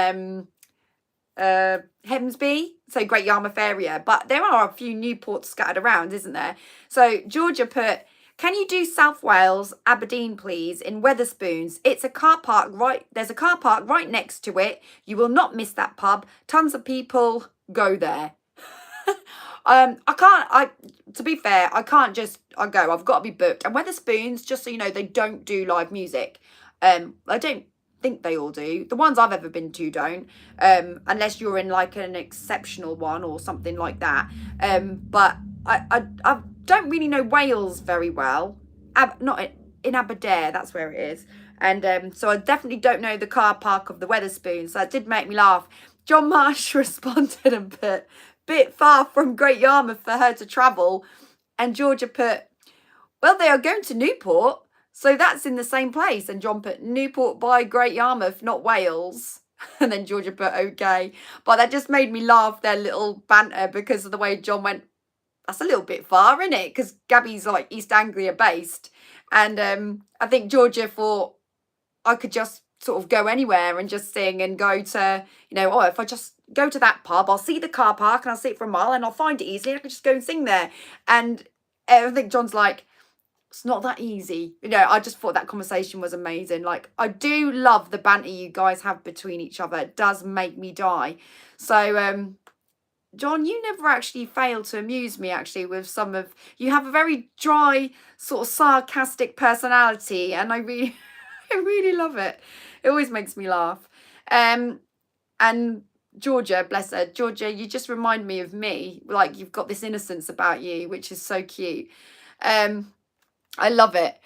Hemsby, so Great Yarmouth area, but there are a few Newports scattered around, isn't there? So Georgia put, can you do South Wales, Aberdeen, please, in Wetherspoons? It's a car park right, there's a car park right next to it. You will not miss that pub. Tons of people go there. To be fair, I can't just, I go, I've got to be booked. And Wetherspoons, just so you know, they don't do live music. I don't think they all do. The ones I've ever been to don't, unless you're in like an exceptional one or something like that. But I don't really know Wales very well. Not in Aberdeen, that's where it is. And so I definitely don't know the car park of the Wetherspoons. So that did make me laugh. John Marsh responded and put, bit far from Great Yarmouth for her to travel. And Georgia put, well, they are going to Newport, so that's in the same place. And John put, Newport by Great Yarmouth, not Wales. And then Georgia put, okay. But that just made me laugh, their little banter, because of the way John went, that's a little bit far, isn't it? Because Gabby's like East Anglia based. And I think Georgia thought I could just sort of go anywhere and just sing and go to, you know, oh, if I just go to that pub, I'll see the car park and I'll see it for a mile and I'll find it easily. I can just go and sing there. And I think John's like, it's not that easy. You know, I just thought that conversation was amazing. Like, I do love the banter you guys have between each other. It does make me die. So, John, you never actually fail to amuse me, actually, with some of... You have a very dry, sort of sarcastic personality, and I really, I really love it. It always makes me laugh. And Georgia, bless her. Georgia, you just remind me of me. Like, you've got this innocence about you, which is so cute. I love it.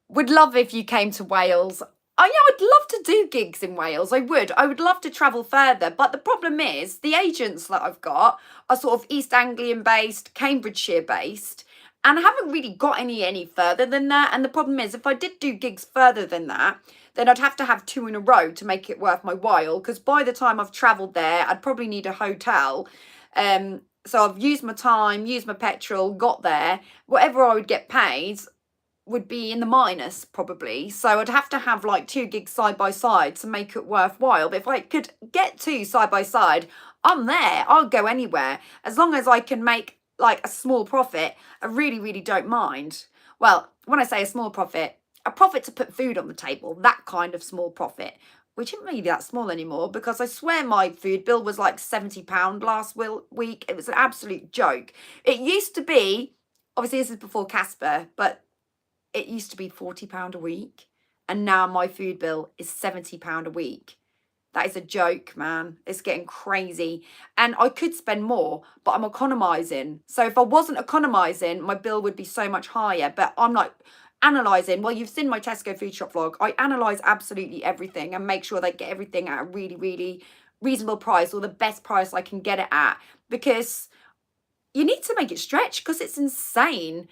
Would love if you came to Wales. Oh yeah, I'd love to do gigs in Wales. I would love to travel further. But the problem is the agents that I've got are sort of East Anglian based, Cambridgeshire based. And I haven't really got any further than that. And the problem is if I did do gigs further than that, then I'd have to have 2 in a row to make it worth my while. Because by the time I've travelled there, I'd probably need a hotel. So I've used my time, used my petrol, got there. Whatever I would get paid would be in the minus probably. So I'd have to have like 2 gigs side by side to make it worthwhile. But if I could get 2 side by side, I'm there. I'll go anywhere. As long as I can make like a small profit, I really, really don't mind. Well, when I say a small profit, a profit to put food on the table, that kind of small profit. Which isn't really that small anymore because I swear my food bill was like £70 last week. It was an absolute joke. It used to be, obviously this is before Casper, but it used to be £40 a week. And now my food bill is £70 a week. That is a joke, man. It's getting crazy. And I could spend more, but I'm economising. So if I wasn't economising, my bill would be so much higher. But I'm like... analysing, well, you've seen my Tesco food shop vlog. I analyse absolutely everything and make sure they get everything at a really, really reasonable price or the best price I can get it at, because you need to make it stretch because it's insane.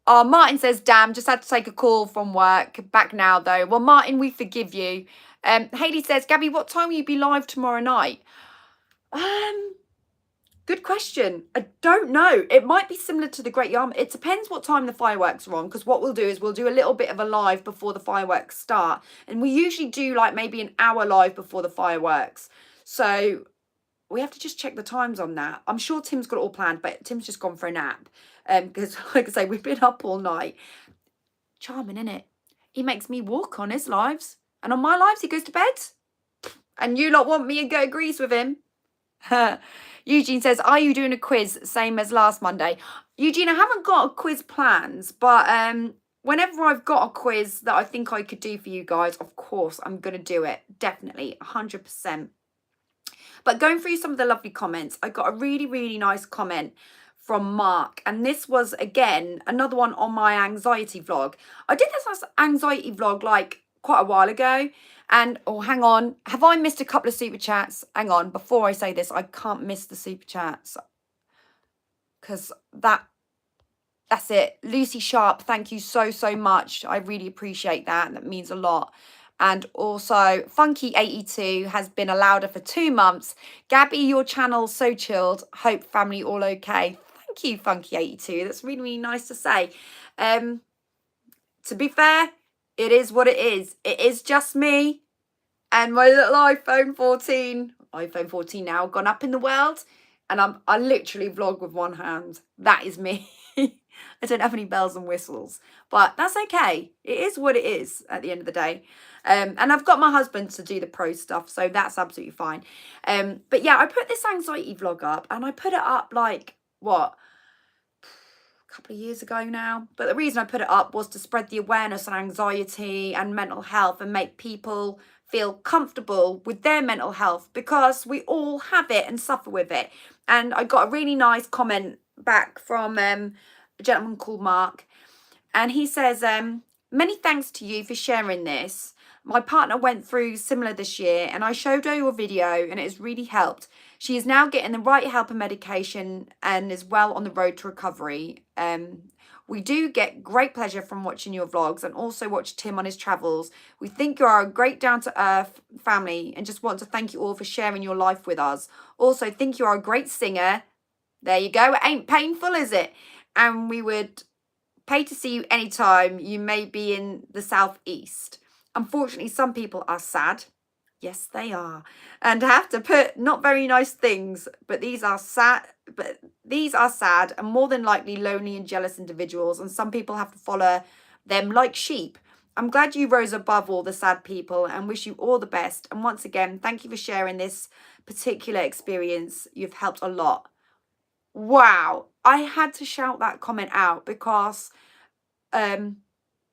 Martin says, damn, just had to take a call from work. Back now, though. Well, Martin, we forgive you. Hayley says, Gabby, what time will you be live tomorrow night? Good question. I don't know. It might be similar to the Great Yarmouth. It depends what time the fireworks are on, because what we'll do is we'll do a little bit of a live before the fireworks start. And we usually do like maybe an hour live before the fireworks. So we have to just check the times on that. I'm sure Tim's got it all planned, but Tim's just gone for a nap. Because like I say, we've been up all night. Charming, innit? He makes me walk on his lives. And on my lives, he goes to bed. And you lot want me to go to Greece with him. Eugene says, are you doing a quiz same as last Monday? Eugene, I haven't got a quiz plans, but whenever I've got a quiz that I think I could do for you guys, of course, I'm going to do it. Definitely, 100%. But going through some of the lovely comments, I got a really, really nice comment from Mark. And this was, again, another one on my anxiety vlog. I did this anxiety vlog like quite a while ago. And, oh, hang on. Have I missed a couple of super chats? Hang on. Before I say this, I can't miss the super chats. Because that's it. Lucy Sharp, thank you so, so much. I really appreciate that. That means a lot. And also, Funky82 has been allowed for 2 months. Gabby, your channel's so chilled. Hope family all okay. Thank you, Funky82. That's really, really nice to say. To be fair, it is what it is. It is just me and my little iPhone 14. iPhone 14 now, gone up in the world. And I literally vlog with one hand. That is me. I don't have any bells and whistles, but that's okay. It is what it is at the end of the day. And I've got my husband to do the pro stuff, so that's absolutely fine. But yeah, I put this anxiety vlog up, and I put it up like, what, a couple of years ago now. But the reason I put it up was to spread the awareness on anxiety and mental health and make people feel comfortable with their mental health, because we all have it and suffer with it. And I got a really nice comment back from a gentleman called Mark, and he says, many thanks to you for sharing this. My partner went through similar this year, and I showed her your video and it has really helped. She is now getting the right help and medication and is well on the road to recovery. We do get great pleasure from watching your vlogs and also watch Tim on his travels. We think you are a great down-to-earth family and just want to thank you all for sharing your life with us. Also, think you are a great singer. There you go. It ain't painful, is it? And we would pay to see you anytime. You may be in the southeast. Unfortunately, some people are sad. Yes, they are. And have to put not very nice things, but these are sad. But these are sad and more than likely lonely and jealous individuals, and some people have to follow them like sheep. I'm glad you rose above all the sad people and wish you all the best. And once again, thank you for sharing this particular experience. You've helped a lot. Wow, I had to shout that comment out because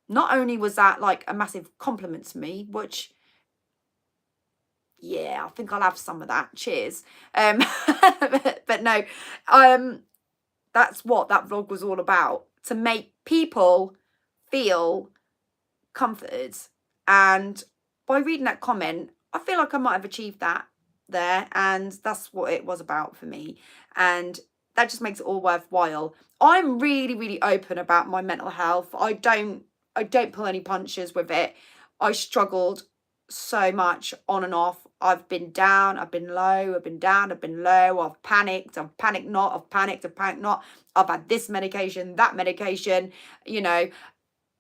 not only was that like a massive compliment to me, which, yeah, I think I'll have some of that. Cheers. But no, that's what that vlog was all about, to make people feel comforted. And by reading that comment, I feel like I might have achieved that there, and that's what it was about for me. And that just makes it all worthwhile. I'm really, really open about my mental health. I don't pull any punches with it. I struggled so much on and off. I've been down, I've been low, I've been down, I've been low, I've panicked not, I've panicked not. I've had this medication, that medication, you know.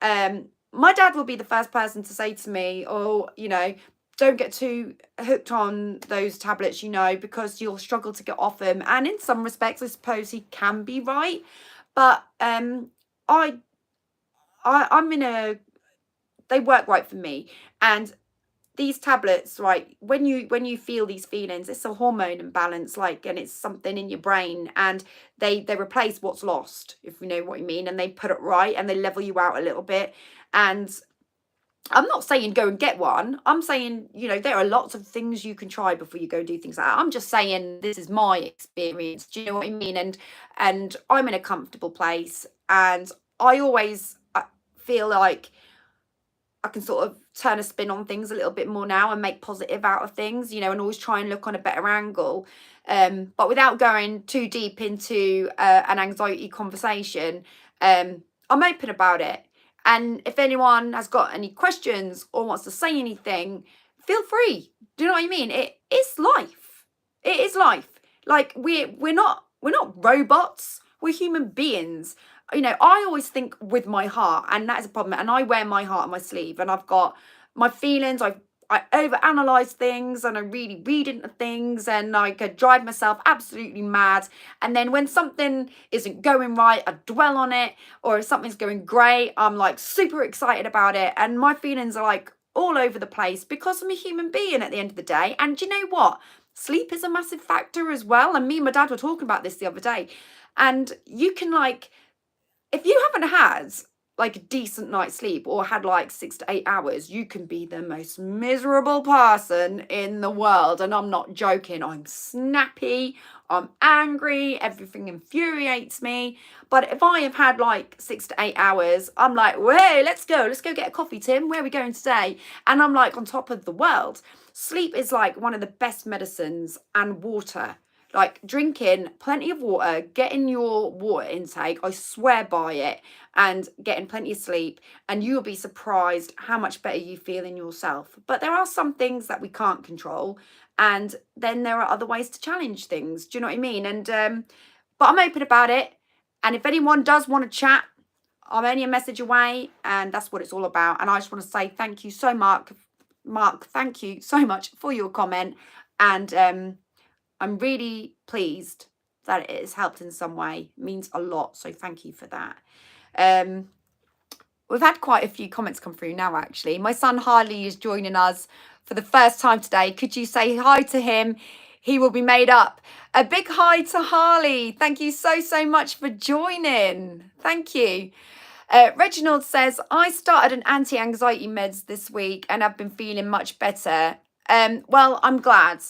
My dad will be the first person to say to me, oh, you know, don't get too hooked on those tablets, you know, because you'll struggle to get off them. And in some respects, I suppose he can be right. But I'm in a, they work right for me. And these tablets, right, when you feel these feelings, it's a hormone imbalance, like, and it's something in your brain, and they replace what's lost, if you know what I mean, and they put it right and they level you out a little bit. And I'm not saying go and get one. I'm saying, you know, there are lots of things you can try before you go do things like that. I'm just saying this is my experience. Do you know what I mean? And I'm in a comfortable place, and I always feel like I can sort of turn a spin on things a little bit more now and make positive out of things, you know, and always try and look on a better angle. But without going too deep into an anxiety conversation, I'm open about it. And if anyone has got any questions or wants to say anything, feel free. Do you know what I mean? It's life. It is life. Like we're not robots. We're human beings. You know, I always think with my heart, and that is a problem. And I wear my heart on my sleeve, and I've got my feelings. I overanalyze things, and I really read into things, and I could drive myself absolutely mad. And then when something isn't going right, I dwell on it. Or if something's going great, I'm like super excited about it. And my feelings are like all over the place because I'm a human being at the end of the day. And do you know what? sleep is a massive factor as well. And me and my dad were talking about this the other day. And you can like, if you haven't had like a decent night's sleep or had like 6 to 8 hours, you can be the most miserable person in the world. And I'm not joking. I'm snappy, I'm angry, everything infuriates me. But if I have had like 6 to 8 hours, I'm like, whoa, let's go get a coffee, Tim. Where are we going today? And I'm like on top of the world. Sleep is like one of the best medicines, and water. Like drinking plenty of water, getting your water intake, I swear by it, and getting plenty of sleep, and you'll be surprised how much better you feel in yourself. But there are some things that we can't control, and then there are other ways to challenge things. Do you know what I mean? And but I'm open about it, and if anyone does want to chat, I'm only a message away, and that's what it's all about. And I just want to say thank you so much, Mark. Thank you so much for your comment, and I'm really pleased that it has helped in some way. It means a lot. So thank you for that. We've had quite a few comments come through now, actually. My son Harley is joining us for the first time today. Could you say hi to him? He will be made up. A big hi to Harley. Thank you so, so much for joining. Thank you. Reginald says, I started an anti-anxiety meds this week and I've been feeling much better. Well, I'm glad.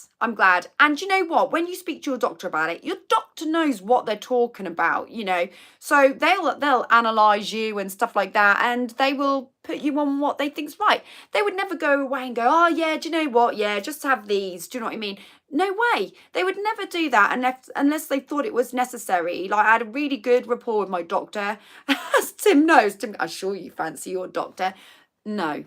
And you know what? When you speak to your doctor about it, your doctor knows what they're talking about, you know. So they'll analyze you and stuff like that, and they will put you on what they think's right. They would never go away and go, oh yeah, do you know what? Yeah, just have these. Do you know what I mean? No way. They would never do that unless they thought it was necessary. Like I had a really good rapport with my doctor. As Tim knows, Tim, I'm sure you fancy your doctor. No,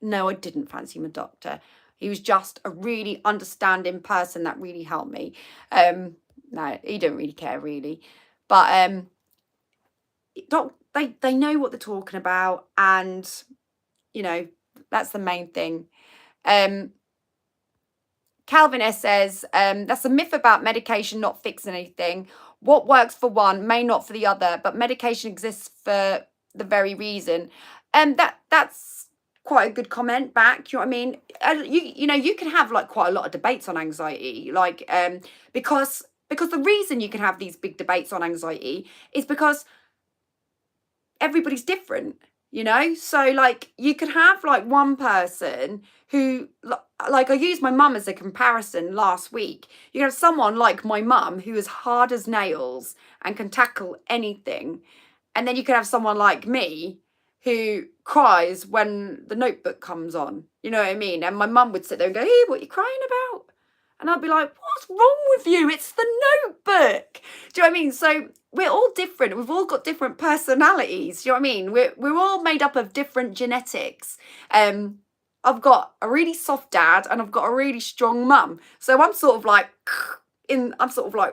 I didn't fancy my doctor. He was just a really understanding person that really helped me. No, he didn't really care really. But they know what they're talking about, and you know, that's the main thing. Calvin S says, that's a myth about medication not fixing anything. What works for one may not for the other, but medication exists for the very reason. That's quite a good comment back. You know what I mean? You know, you can have like quite a lot of debates on anxiety, like because the reason you can have these big debates on anxiety is because everybody's different, you know. So like you could have like one person who, like I used my mum as a comparison last week. You have someone like my mum who is hard as nails and can tackle anything, and then you could have someone like me who cries when the Notebook comes on. You know what I mean? And my mum would sit there and go, hey, what are you crying about? And I'd be like, what's wrong with you? It's the Notebook. Do you know what I mean? So we're all different. We've all got different personalities. Do you know what I mean? We're all made up of different genetics. I've got a really soft dad and I've got a really strong mum. So I'm sort of like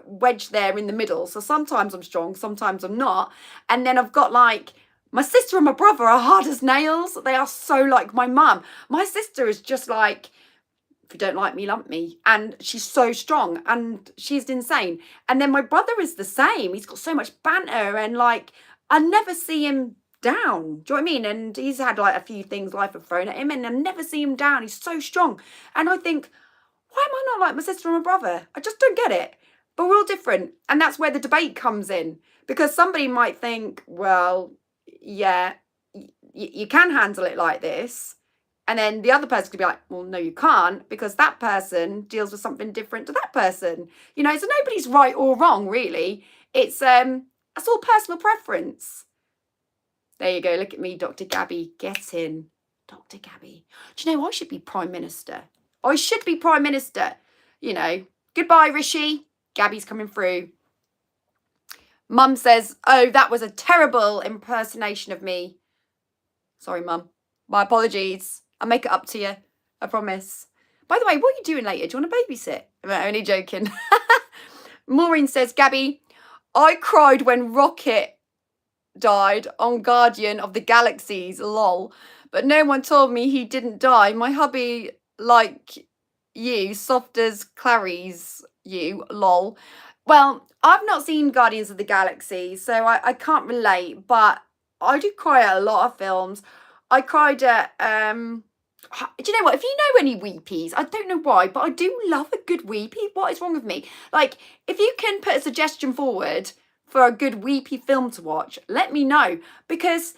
wedged there in the middle. So sometimes I'm strong, sometimes I'm not. And then I've got like my sister and my brother are hard as nails. They are so like my mum. My sister is just like, if you don't like me, lump me. And she's so strong and she's insane. And then my brother is the same. He's got so much banter and like, I never see him down. Do you know what I mean? And he's had like a few things life have thrown at him and I never see him down. He's so strong. And I think, why am I not like my sister and my brother? I just don't get it. But we're all different. And that's where the debate comes in. Because somebody might think, well, yeah, you can handle it like this. And then the other person could be like, well, no, you can't, because that person deals with something different to that person. You know, so nobody's right or wrong, really. It's all personal preference. There you go. Look at me, Dr. Gabby. Get in. Dr. Gabby. Do you know, I should be Prime Minister. I should be Prime Minister. You know, goodbye, Rishi. Gabby's coming through. Mum says, oh, that was a terrible impersonation of me. Sorry, Mum. My apologies. I'll make it up to you. I promise. By the way, what are you doing later? Do you want to babysit? I'm only joking. Maureen says, Gabby, I cried when Rocket died on Guardian of the Galaxies, lol. But no one told me he didn't die. My hubby, like you, soft as Clarice, you, lol. Well, I've not seen Guardians of the Galaxy, so I can't relate, but I do cry at a lot of films. I cried at Do you know what? If you know any weepies, I don't know why, but I do love a good weepy. What is wrong with me? Like, if you can put a suggestion forward for a good weepy film to watch, let me know, because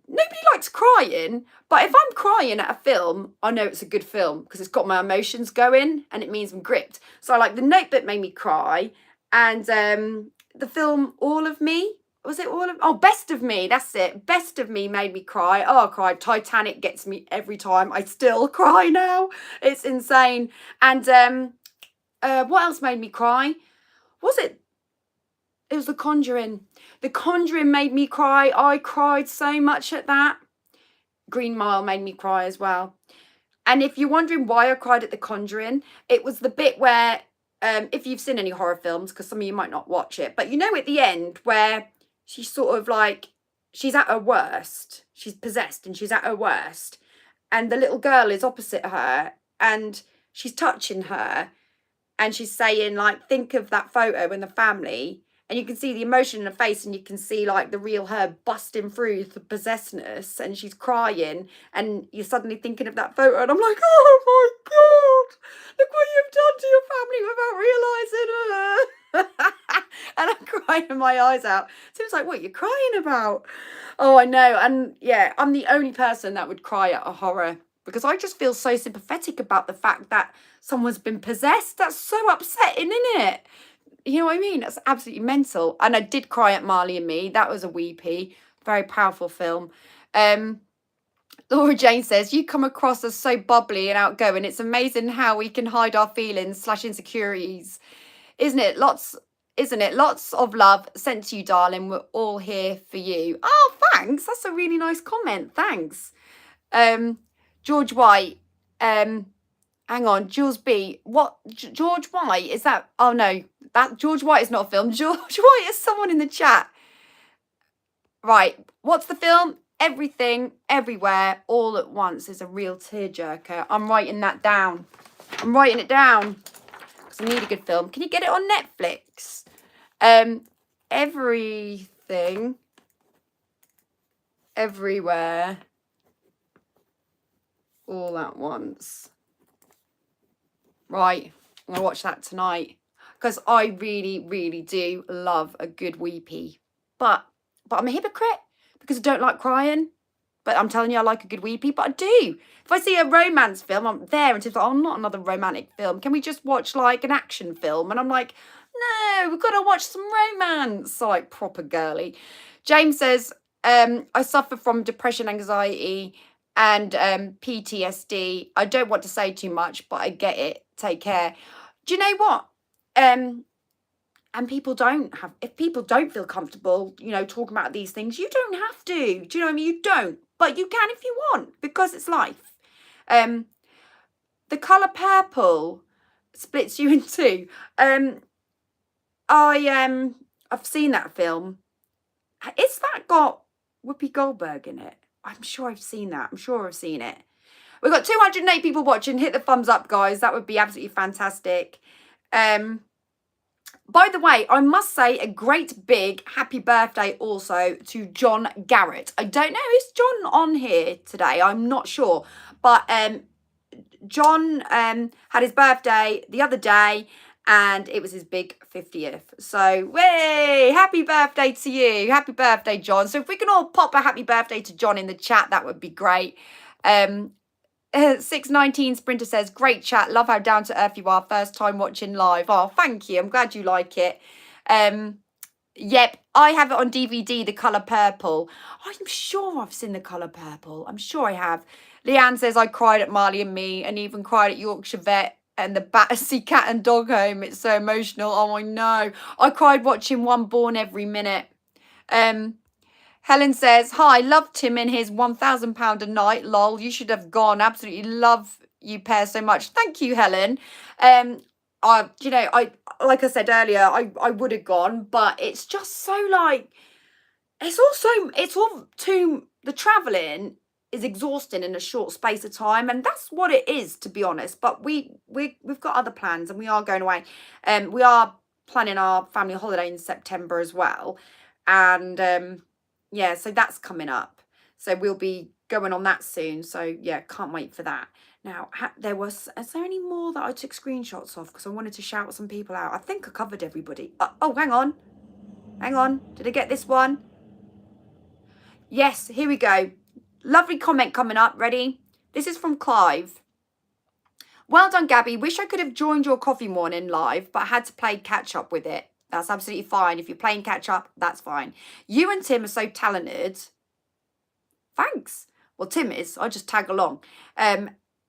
nobody likes crying, but if I'm crying at a film, I know it's a good film because it's got my emotions going and it means I'm gripped. So like The Notebook made me cry, and the film All of Me. Was it all of? Oh, Best of Me. That's it. Best of Me made me cry. Oh, I cried. Titanic gets me every time. I still cry now. It's insane. And what else made me cry? Was it? It was The Conjuring. The Conjuring made me cry. I cried so much at that. Green Mile made me cry as well. And if you're wondering why I cried at The Conjuring, it was the bit where, if you've seen any horror films, because some of you might not watch it, but you know at the end where she's sort of like, she's at her worst. She's possessed and she's at her worst. And the little girl is opposite her and she's touching her and she's saying, like, think of that photo and the family. And you can see the emotion in her face and you can see like the real her busting through the possessedness, and she's crying and you're suddenly thinking of that photo and I'm like, oh my God, look what you've done to your family without realising. And I'm crying my eyes out. So it was like, what are you crying about? Oh, I know. And yeah, I'm the only person that would cry at a horror because I just feel so sympathetic about the fact that someone's been possessed. That's so upsetting, isn't it? You know what I mean? That's absolutely mental. And I did cry at Marley and Me. That was a weepy. Very powerful film. Laura Jane says, you come across as so bubbly and outgoing. It's amazing how we can hide our feelings / insecurities. Isn't it? Lots of love sent to you, darling. We're all here for you. Oh, thanks. That's a really nice comment. Thanks. George White. Hang on, Jules B. What? George White? Is that? Oh, no. That George White is not a film. George White is someone in the chat. Right. What's the film? Everything, Everywhere, All at Once is a real tearjerker. I'm writing that down. I'm writing it down because I need a good film. Can you get it on Netflix? Everything, Everywhere, All at Once. Right, I'm going to watch that tonight because I really, really do love a good weepy. But I'm a hypocrite because I don't like crying. But I'm telling you, I like a good weepy, but I do. If I see a romance film, I'm there and it's like, oh, not another romantic film. Can we just watch like an action film? And I'm like, no, we've got to watch some romance. So, like proper girly. James says, I suffer from depression, anxiety, and PTSD. I don't want to say too much, but I get it. Take care. Do you know what? And people don't have, if people don't feel comfortable, you know, talking about these things, you don't have to. Do you know what I mean? You don't, but you can if you want, because it's life. The colour purple splits you in two. I've seen that film. Is that got Whoopi Goldberg in it? I'm sure I've seen that. I'm sure I've seen it. We've got 208 people watching. Hit the thumbs up, guys. That would be absolutely fantastic. By the way, I must say a great big happy birthday also to John Garrett. I don't know, is John on here today? I'm not sure. But John had his birthday the other day and it was his big 50th. So, way, happy birthday to you. Happy birthday, John. So if we can all pop a happy birthday to John in the chat, that would be great. 619 Sprinter says, great chat. Love how down to earth you are. First time watching live. Oh, thank you. I'm glad you like it. Yep, I have it on DVD, The Colour Purple. I'm sure I've seen The Colour Purple. I'm sure I have. Leanne says, I cried at Marley and Me and even cried at Yorkshire Vet and the Battersea Cat and Dog Home. It's so emotional. Oh, I know. I cried watching One Born every minute. Helen says, hi, love Tim and his £1,000 a night. Lol, you should have gone. Absolutely love you pair so much. Thank you, Helen. You know, like I said earlier, I would have gone, but it's just so like, it's all too, the travelling is exhausting in a short space of time, and that's what it is, to be honest. But we've got other plans and we are going away. We are planning our family holiday in September as well. And yeah, so that's coming up. So we'll be going on that soon. So yeah, can't wait for that. Now, is there any more that I took screenshots of? Because I wanted to shout some people out. I think I covered everybody. Oh, hang on. Hang on. Did I get this one? Yes, here we go. Lovely comment coming up. Ready? This is from Clive. Well done, Gabby. Wish I could have joined your coffee morning live, but I had to play catch up with it. That's absolutely fine. If you're playing catch up, that's fine. You and Tim are so talented. Thanks. Well, Tim is. I just tag along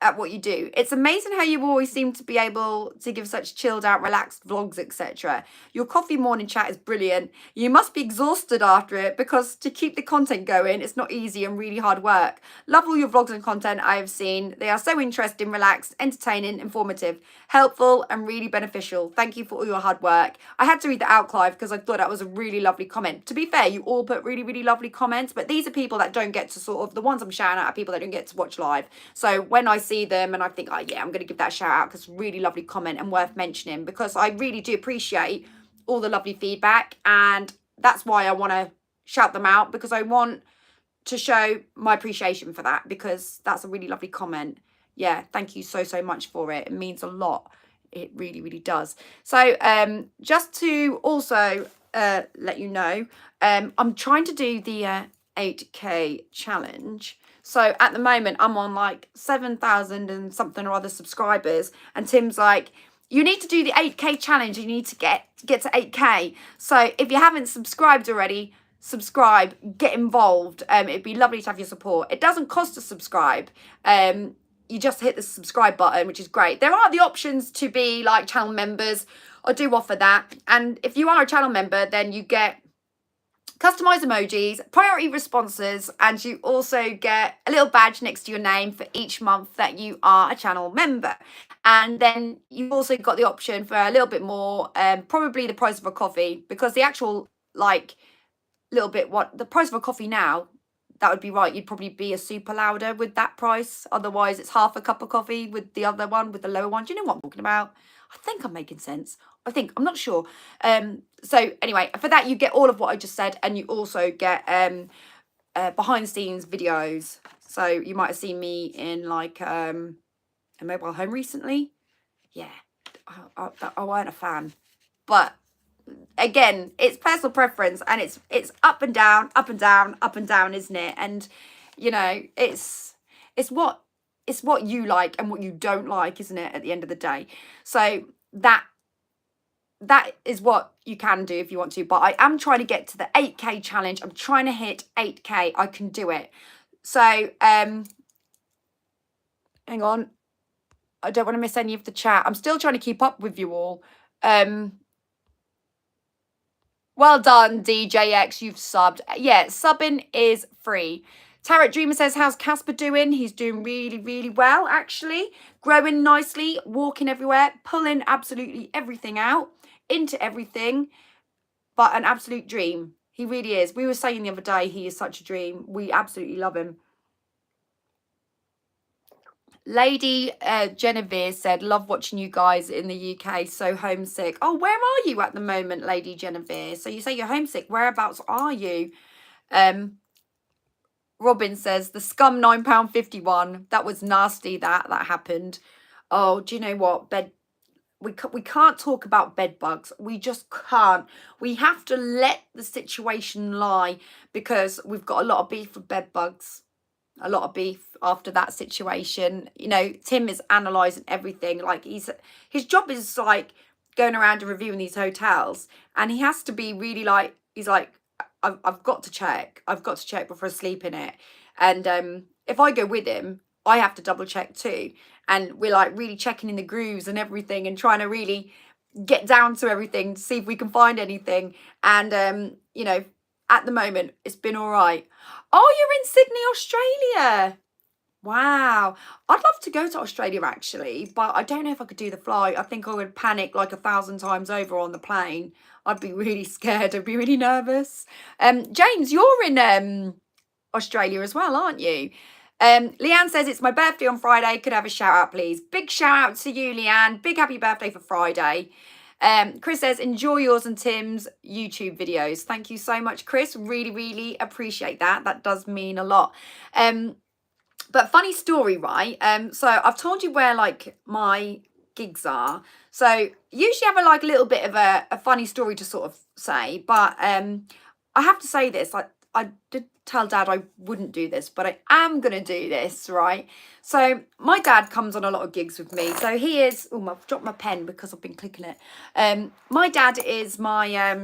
at what you do. It's amazing how you always seem to be able to give such chilled out, relaxed vlogs, etc. Your coffee morning chat is brilliant. You must be exhausted after it because to keep the content going, it's not easy and really hard work. Love all your vlogs and content I have seen. They are so interesting, relaxed, entertaining, informative, helpful, and really beneficial. Thank you for all your hard work. I had to read that out, Clive, because I thought that was a really lovely comment. To be fair, you all put really, really lovely comments, but these are people that don't get to sort of, the ones I'm shouting out are people that don't get to watch live. So when I see them and I think, oh yeah, I'm going to give that shout out because really lovely comment and worth mentioning, because I really do appreciate all the lovely feedback, and that's why I want to shout them out, because I want to show my appreciation for that, because that's a really lovely comment. Yeah, thank you so much for it. It means a lot. It really, really does. So just to also let you know, I'm trying to do the 8K challenge. So at the moment, I'm on like 7,000 and something or other subscribers. And Tim's like, you need to do the 8K challenge. You need to get to 8K. So if you haven't subscribed already, subscribe, get involved. It'd be lovely to have your support. It doesn't cost to subscribe. You just hit the subscribe button, which is great. There are the options to be like channel members. I do offer that. And if you are a channel member, then you get customized emojis, priority responses, and you also get a little badge next to your name for each month that you are a channel member. And then you've also got the option for a little bit more, probably the price of a coffee, because the actual like little bit, what the price of a coffee now, that would be right. You'd probably be a super louder with that price. Otherwise, it's half a cup of coffee with the other one, with the lower one. Do you know what I'm talking about? I think I'm making sense. I'm not sure. So anyway, for that, you get all of what I just said, and you also get behind the scenes videos. So you might have seen me in like a mobile home recently. Yeah, I weren't a fan, but again, it's personal preference, and it's up and down, up and down, up and down, isn't it? And you know, it's what you like and what you don't like, isn't it, at the end of the day? So that is what you can do if you want to, but I am trying to get to the 8K challenge. I'm trying to hit 8K. I can do it. So hang on, I don't want to miss any of the chat. I'm still trying to keep up with you all. Well done, DJX, you've subbed. Yeah, subbing is free. Tarot Dreamer says, how's Casper doing? He's doing really, really well, actually. Growing nicely, walking everywhere, pulling absolutely everything out, into everything. But an absolute dream. He really is. We were saying the other day, he is such a dream. We absolutely love him. Lady Genevieve said, love watching you guys in the UK, so homesick. Oh, where are you at the moment, Lady Genevieve? So you say you're homesick. Whereabouts are you? Robin says, the scum £9.51. That was nasty, that happened. Oh, do you know what? We can't talk about bed bugs. We just can't. We have to let the situation lie, because we've got a lot of beef with bed bugs. A lot of beef after that situation. You know, Tim is analysing everything. Like his job is like going around and reviewing these hotels, and he has to be really like, he's like, I've got to check. I've got to check before I sleep in it. And if I go with him, I have to double check too. And we're like really checking in the grooves and everything, and trying to really get down to everything to see if we can find anything. And you know, at the moment, it's been all right. Oh, you're in Sydney, Australia. Wow. I'd love to go to Australia, actually, but I don't know if I could do the flight. I think I would panic like 1,000 times over on the plane. I'd be really scared. I'd be really nervous. James, you're in Australia as well, aren't you? Leanne says, it's my birthday on Friday. Could I have a shout out, please? Big shout out to you, Leanne. Big happy birthday for Friday. Chris says, enjoy yours and Tim's YouTube videos. Thank you so much, Chris. Really, really appreciate that. That does mean a lot. But funny story, right? So I've told you where like my gigs are. So usually I have a little bit of a funny story to sort of say, but I have to say this, like I did tell Dad I wouldn't do this, but I am gonna do this, right? So my dad comes on a lot of gigs with me. So he is, oh, I've dropped my pen because I've been clicking it. My dad is my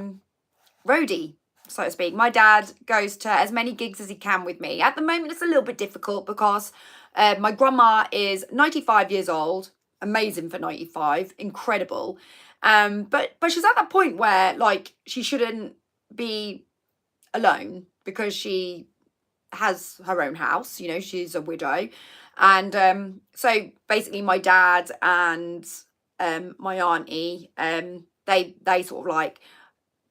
roadie, so to speak. My dad goes to as many gigs as he can with me. At the moment, it's a little bit difficult because my grandma is 95 years old. Amazing for 95, incredible. But she's at that point where like she shouldn't be alone because she has her own house. You know, she's a widow, and so basically my dad and my auntie, they sort of like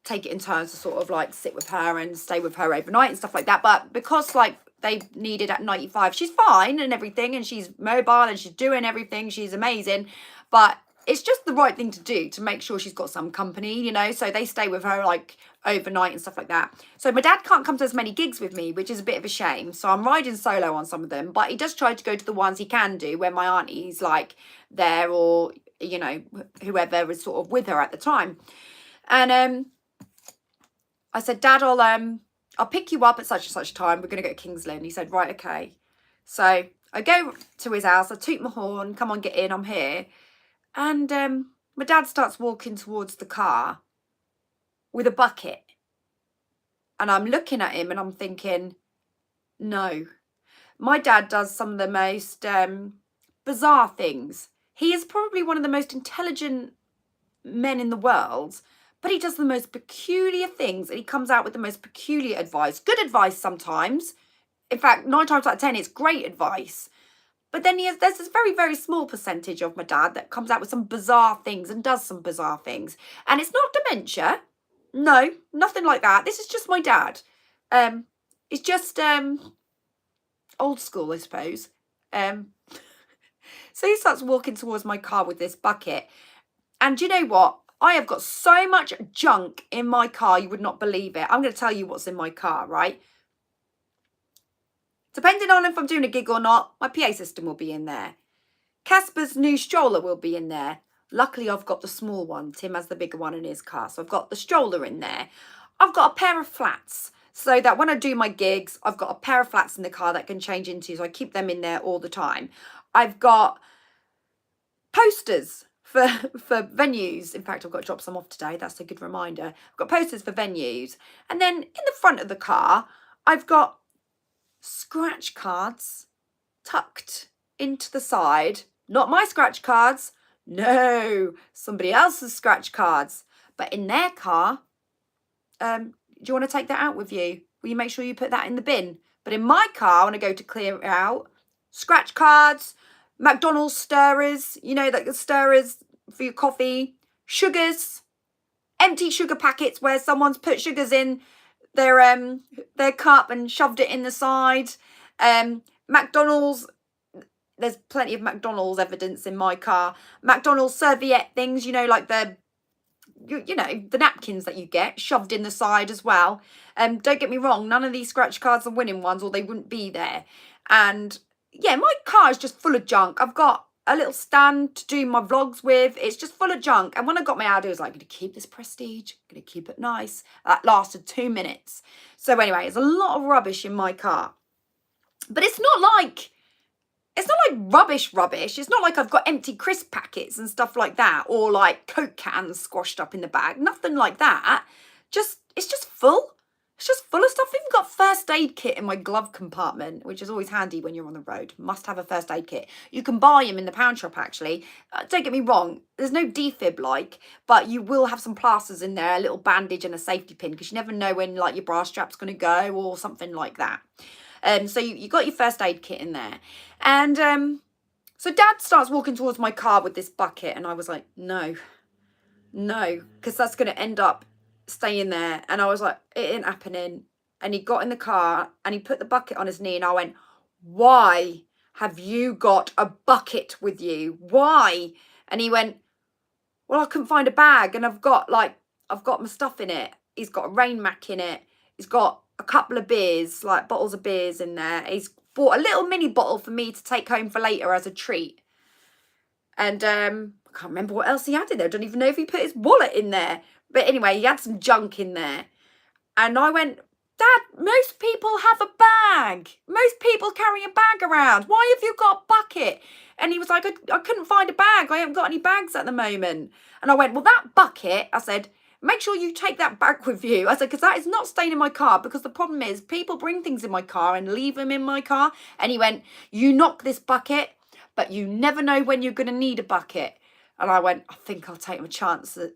take it in turns to sort of like sit with her and stay with her overnight and stuff like that. But because like they needed at 95, she's fine and everything, and she's mobile and she's doing everything, she's amazing, but it's just the right thing to do to make sure she's got some company, you know. So they stay with her like overnight and stuff like that. So my dad can't come to as many gigs with me, which is a bit of a shame. So I'm riding solo on some of them, but he does try to go to the ones he can do where my auntie's like there, or you know, whoever is sort of with her at the time. And I said, Dad, I'll pick you up at such and such time. We're going to go to Kings Lynn. He said, right, okay. So I go to his house. I toot my horn. Come on, get in. I'm here. And my dad starts walking towards the car with a bucket. And I'm looking at him and I'm thinking, no. My dad does some of the most bizarre things. He is probably one of the most intelligent men in the world, but he does the most peculiar things, and he comes out with the most peculiar advice. Good advice sometimes. In fact, 9 times out of 10, it's great advice. But then there's this very, very small percentage of my dad that comes out with some bizarre things and does some bizarre things. And it's not dementia. No, nothing like that. This is just my dad. It's just old school, I suppose. So he starts walking towards my car with this bucket. And do you know what? I have got so much junk in my car, you would not believe it. I'm going to tell you what's in my car, right? Depending on if I'm doing a gig or not, my PA system will be in there. Casper's new stroller will be in there. Luckily, I've got the small one. Tim has the bigger one in his car, so I've got the stroller in there. I've got a pair of flats, so that when I do my gigs, I've got a pair of flats in the car that can change into, so I keep them in there all the time. I've got posters for venues. In fact, I've got to drop some off today. That's a good reminder. I've got posters for venues. And then in the front of the car, I've got scratch cards tucked into the side. Not my scratch cards. No, somebody else's scratch cards. But in their car, do you want to take that out with you? Will you make sure you put that in the bin? But in my car, when I go to clear it out, scratch cards, McDonald's stirrers, you know, like the stirrers for your coffee, sugars, empty sugar packets where someone's put sugars in their cup and shoved it in the side. McDonald's, there's plenty of McDonald's evidence in my car. McDonald's serviette things, you know, like the napkins that you get shoved in the side as well. Don't get me wrong, none of these scratch cards are winning ones, or they wouldn't be there. And yeah, my car is just full of junk. I've got a little stand to do my vlogs with. It's just full of junk. And when I got my Audi, I was like, I'm going to keep this prestige. I'm going to keep it nice. That lasted 2 minutes. So anyway, there's a lot of rubbish in my car. But it's not like rubbish. It's not like I've got empty crisp packets and stuff like that, or like Coke cans squashed up in the bag. Nothing like that. It's just full. It's just full of stuff. I've even got first aid kit in my glove compartment, which is always handy when you're on the road. Must have a first aid kit. You can buy them in the pound shop, actually. Don't get me wrong. There's no defib but you will have some plasters in there, a little bandage and a safety pin, because you never know when like your bra strap's going to go or something like that. So you got your first aid kit in there. And so Dad starts walking towards my car with this bucket, and I was like, no, because that's going to end up staying there. And I was like, it ain't happening. And he got in the car and he put the bucket on his knee, and I went, why have you got a bucket with you? Why? And he went, well, I couldn't find a bag, and I've got my stuff in it. He's got a rain mac in it. He's got a couple of beers, like bottles of beers in there. He's bought a little mini bottle for me to take home for later as a treat. And I can't remember what else he had in there. I don't even know if he put his wallet in there. But anyway, he had some junk in there. And I went, Dad, most people have a bag. Most people carry a bag around. Why have you got a bucket? And he was like, I couldn't find a bag. I haven't got any bags at the moment. And I went, well, that bucket, I said, make sure you take that back with you. I said, because that is not staying in my car, because the problem is people bring things in my car and leave them in my car. And he went, you knock this bucket, but you never know when you're going to need a bucket. And I went, I think I'll take my chances.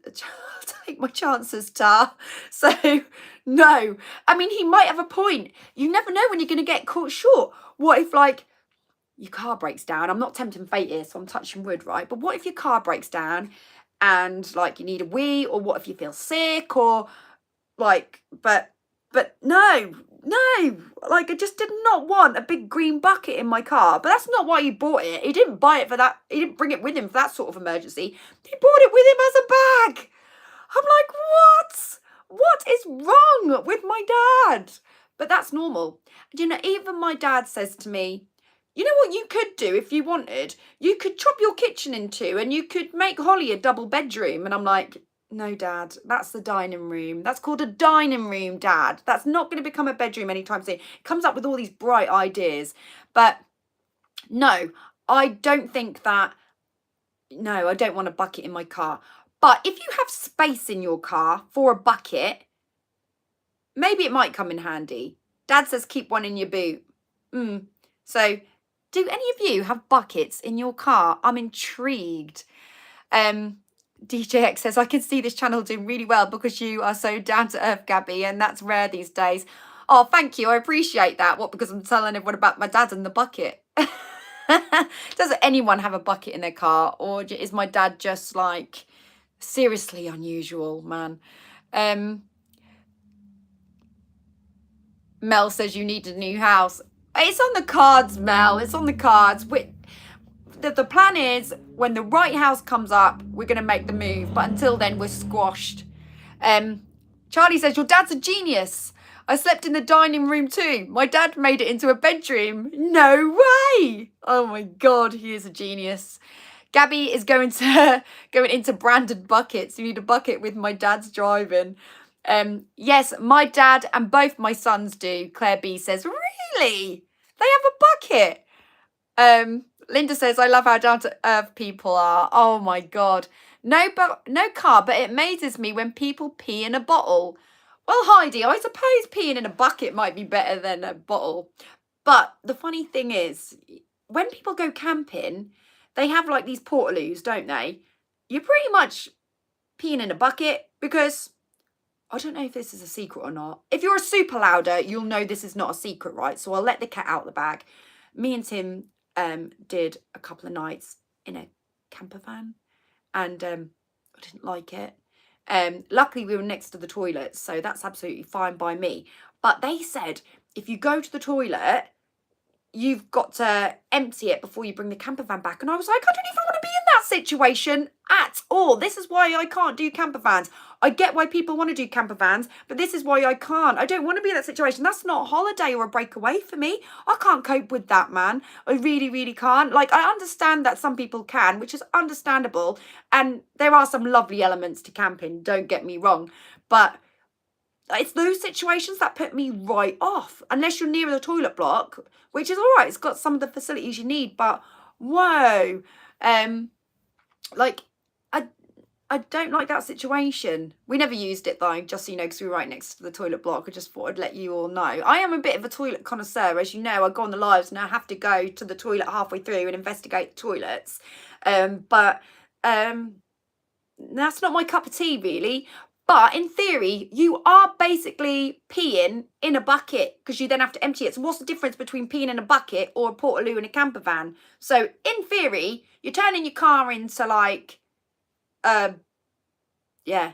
Take my chances, Tar. So, no. I mean, he might have a point. You never know when you're going to get caught short. What if, like, your car breaks down? I'm not tempting fate here, so I'm touching wood, right? But what if your car breaks down and, like, you need a wee? Or what if you feel sick? Or, like, but no. Like, I just did not want a big green bucket in my car. But that's not why he bought it. He didn't buy it for that. He didn't bring it with him for that sort of emergency. He bought it with him as a bag. I'm like, what? What is wrong with my dad? But that's normal. And you know, even my dad says to me, you know what you could do if you wanted? You could chop your kitchen in two and you could make Holly a double bedroom. And I'm like, no, Dad, that's the dining room. That's called a dining room, Dad. That's not going to become a bedroom anytime soon. It comes up with all these bright ideas. But no, I don't think that, no, I don't want a bucket in my car. But if you have space in your car for a bucket, maybe it might come in handy. Dad says keep one in your boot. So, do any of you have buckets in your car? I'm intrigued. DJX says, I can see this channel doing really well because you are so down to earth, Gabby, and that's rare these days. Oh, thank you. I appreciate that. What, because I'm telling everyone about my dad and the bucket? Does anyone have a bucket in their car? Or is my dad just like... seriously unusual, man. Mel says you need a new house. It's on the cards, Mel. It's on the cards. The plan is when the right house comes up, we're going to make the move. But until then, we're squashed. Charlie says, your dad's a genius. I slept in the dining room too. My dad made it into a bedroom. No way. Oh my God, he is a genius. Gabby is going into branded buckets. You need a bucket with my dad's driving. Yes, my dad and both my sons do. Claire B says, really? They have a bucket. Linda says, I love how down to earth people are. Oh my God. No car, but it amazes me when people pee in a bottle. Well, Heidi, I suppose peeing in a bucket might be better than a bottle. But the funny thing is, when people go camping, they have like these portaloos, don't they? You're pretty much peeing in a bucket because, I don't know if this is a secret or not. If you're a super louder, you'll know this is not a secret, right? So I'll let the cat out of the bag. Me and Tim did a couple of nights in a camper van and I didn't like it. Luckily we were next to the toilet, so that's absolutely fine by me. But they said, if you go to the toilet, you've got to empty it before you bring the camper van back. And I was like, I don't even want to be in that situation at all. This is why I can't do camper vans. I get why people want to do camper vans, but this is why I can't. I don't want to be in that situation. That's not a holiday or a breakaway for me. I can't cope with that, man. I really, really can't. Like, I understand that some people can, which is understandable. And there are some lovely elements to camping, don't get me wrong. But it's those situations that put me right off, unless you're near the toilet block, which is all right. It's got some of the facilities you need, but whoa, like I don't like that situation. We never used it though, just so you know, because we were right next to the toilet block. I just thought I'd let you all know. I am a bit of a toilet connoisseur, as you know. I go on the lives and I have to go to the toilet halfway through and investigate the toilets. But that's not my cup of tea, really. But in theory, you are basically peeing in a bucket because you then have to empty it. So what's the difference between peeing in a bucket or a portaloo in a camper van? So in theory, you're turning your car into like, yeah.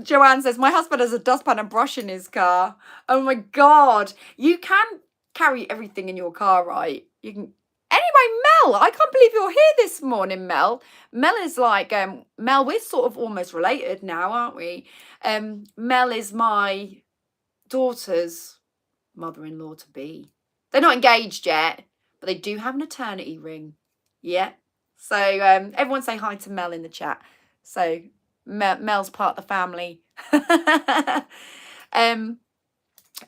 Joanne says, my husband has a dustpan and brush in his car. Oh my God. You can carry everything in your car, right? You can. Anyway, Mel, I can't believe you're here this morning, Mel. Mel is like, Mel, we're sort of almost related now, aren't we? Mel is my daughter's mother-in-law to be. They're not engaged yet, but they do have an eternity ring. Yeah. So everyone say hi to Mel in the chat. So Mel's part of the family.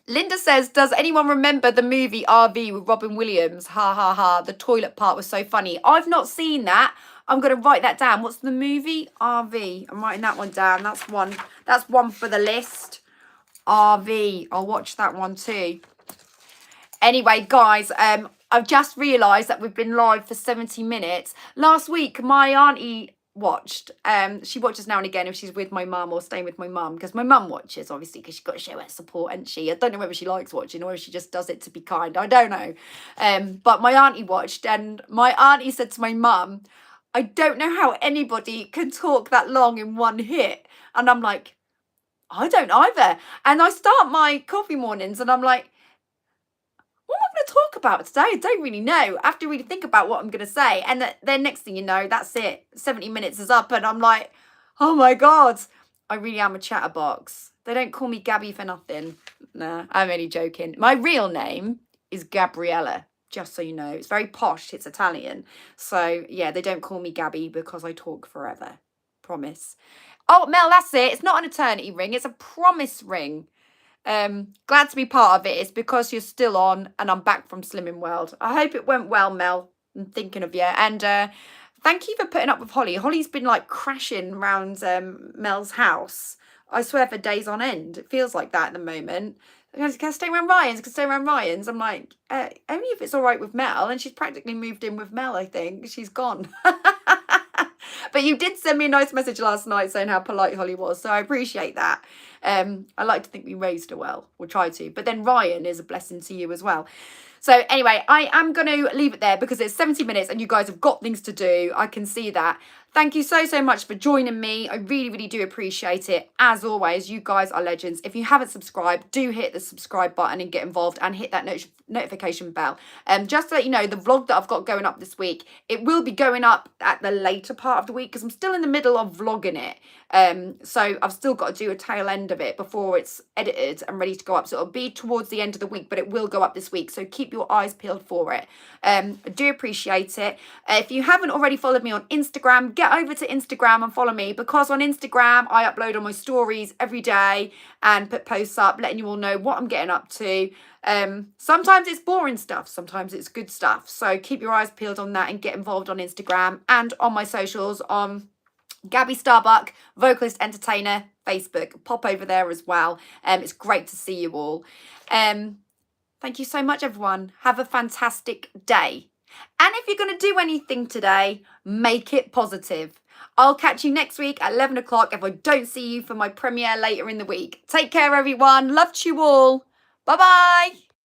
Linda says, does anyone remember the movie RV with Robin Williams? Ha ha ha. The toilet part was so funny. I've not seen that. I'm going to write that down. What's the movie? RV. I'm writing that one down. That's one. That's one for the list. RV. I'll watch that one too. Anyway, guys, I've just realised that we've been live for 70 minutes. Last week, my auntie watched. She watches now and again if she's with my mum or staying with my mum, because my mum watches, obviously, because she's got to show her support, and I don't know whether she likes watching or if she just does it to be kind. I don't know. But my auntie watched, and my auntie said to my mum, I don't know how anybody can talk that long in one hit. And I'm like, I don't either. And I start my coffee mornings and I'm like, what am I going to talk about today? I don't really know. I have to really think about what I'm going to say. And then next thing you know, that's it. 70 minutes is up and I'm like, oh my God, I really am a chatterbox. They don't call me Gabby for nothing. Nah, I'm only joking. My real name is Gabriella, just so you know. It's very posh. It's Italian. So yeah, they don't call me Gabby because I talk forever. Promise. Oh, Mel, that's it. It's not an eternity ring. It's a promise ring. Glad to be part of it. It's because you're still on and I'm back from Slimming World. I hope it went well, Mel. I'm thinking of you. And thank you for putting up with Holly. Holly's been like crashing around Mel's house. I swear for days on end. It feels like that at the moment. Can I stay around Ryan's? Can I stay around Ryan's? I'm like, only if it's all right with Mel. And she's practically moved in with Mel, I think. She's gone. But you did send me a nice message last night saying how polite Holly was. So I appreciate that. I like to think we raised her well. We'll try to. But then Ryan is a blessing to you as well. So anyway, I am going to leave it there because it's 70 minutes and you guys have got things to do. I can see that. Thank you so, so much for joining me. I really, really do appreciate it. As always, you guys are legends. If you haven't subscribed, do hit the subscribe button and get involved and hit that notification bell. Just to let you know, the vlog that I've got going up this week, it will be going up at the later part of the week because I'm still in the middle of vlogging it. So I've still got to do a tail end of it before it's edited and ready to go up. So it'll be towards the end of the week, but it will go up this week. So keep your eyes peeled for it. I do appreciate it. If you haven't already followed me on Instagram, get over to Instagram and follow me, because on Instagram I upload on my stories every day and put posts up letting you all know what I'm getting up to. Sometimes it's boring stuff, sometimes it's good stuff. So keep your eyes peeled on that and get involved on Instagram and on my socials on Gabby Starbuck, Vocalist Entertainer, Facebook. Pop over there as well. It's great to see you all. Thank you so much, everyone. Have a fantastic day. And if you're going to do anything today, make it positive. I'll catch you next week at 11 o'clock if I don't see you for my premiere later in the week. Take care, everyone. Love to you all. Bye-bye.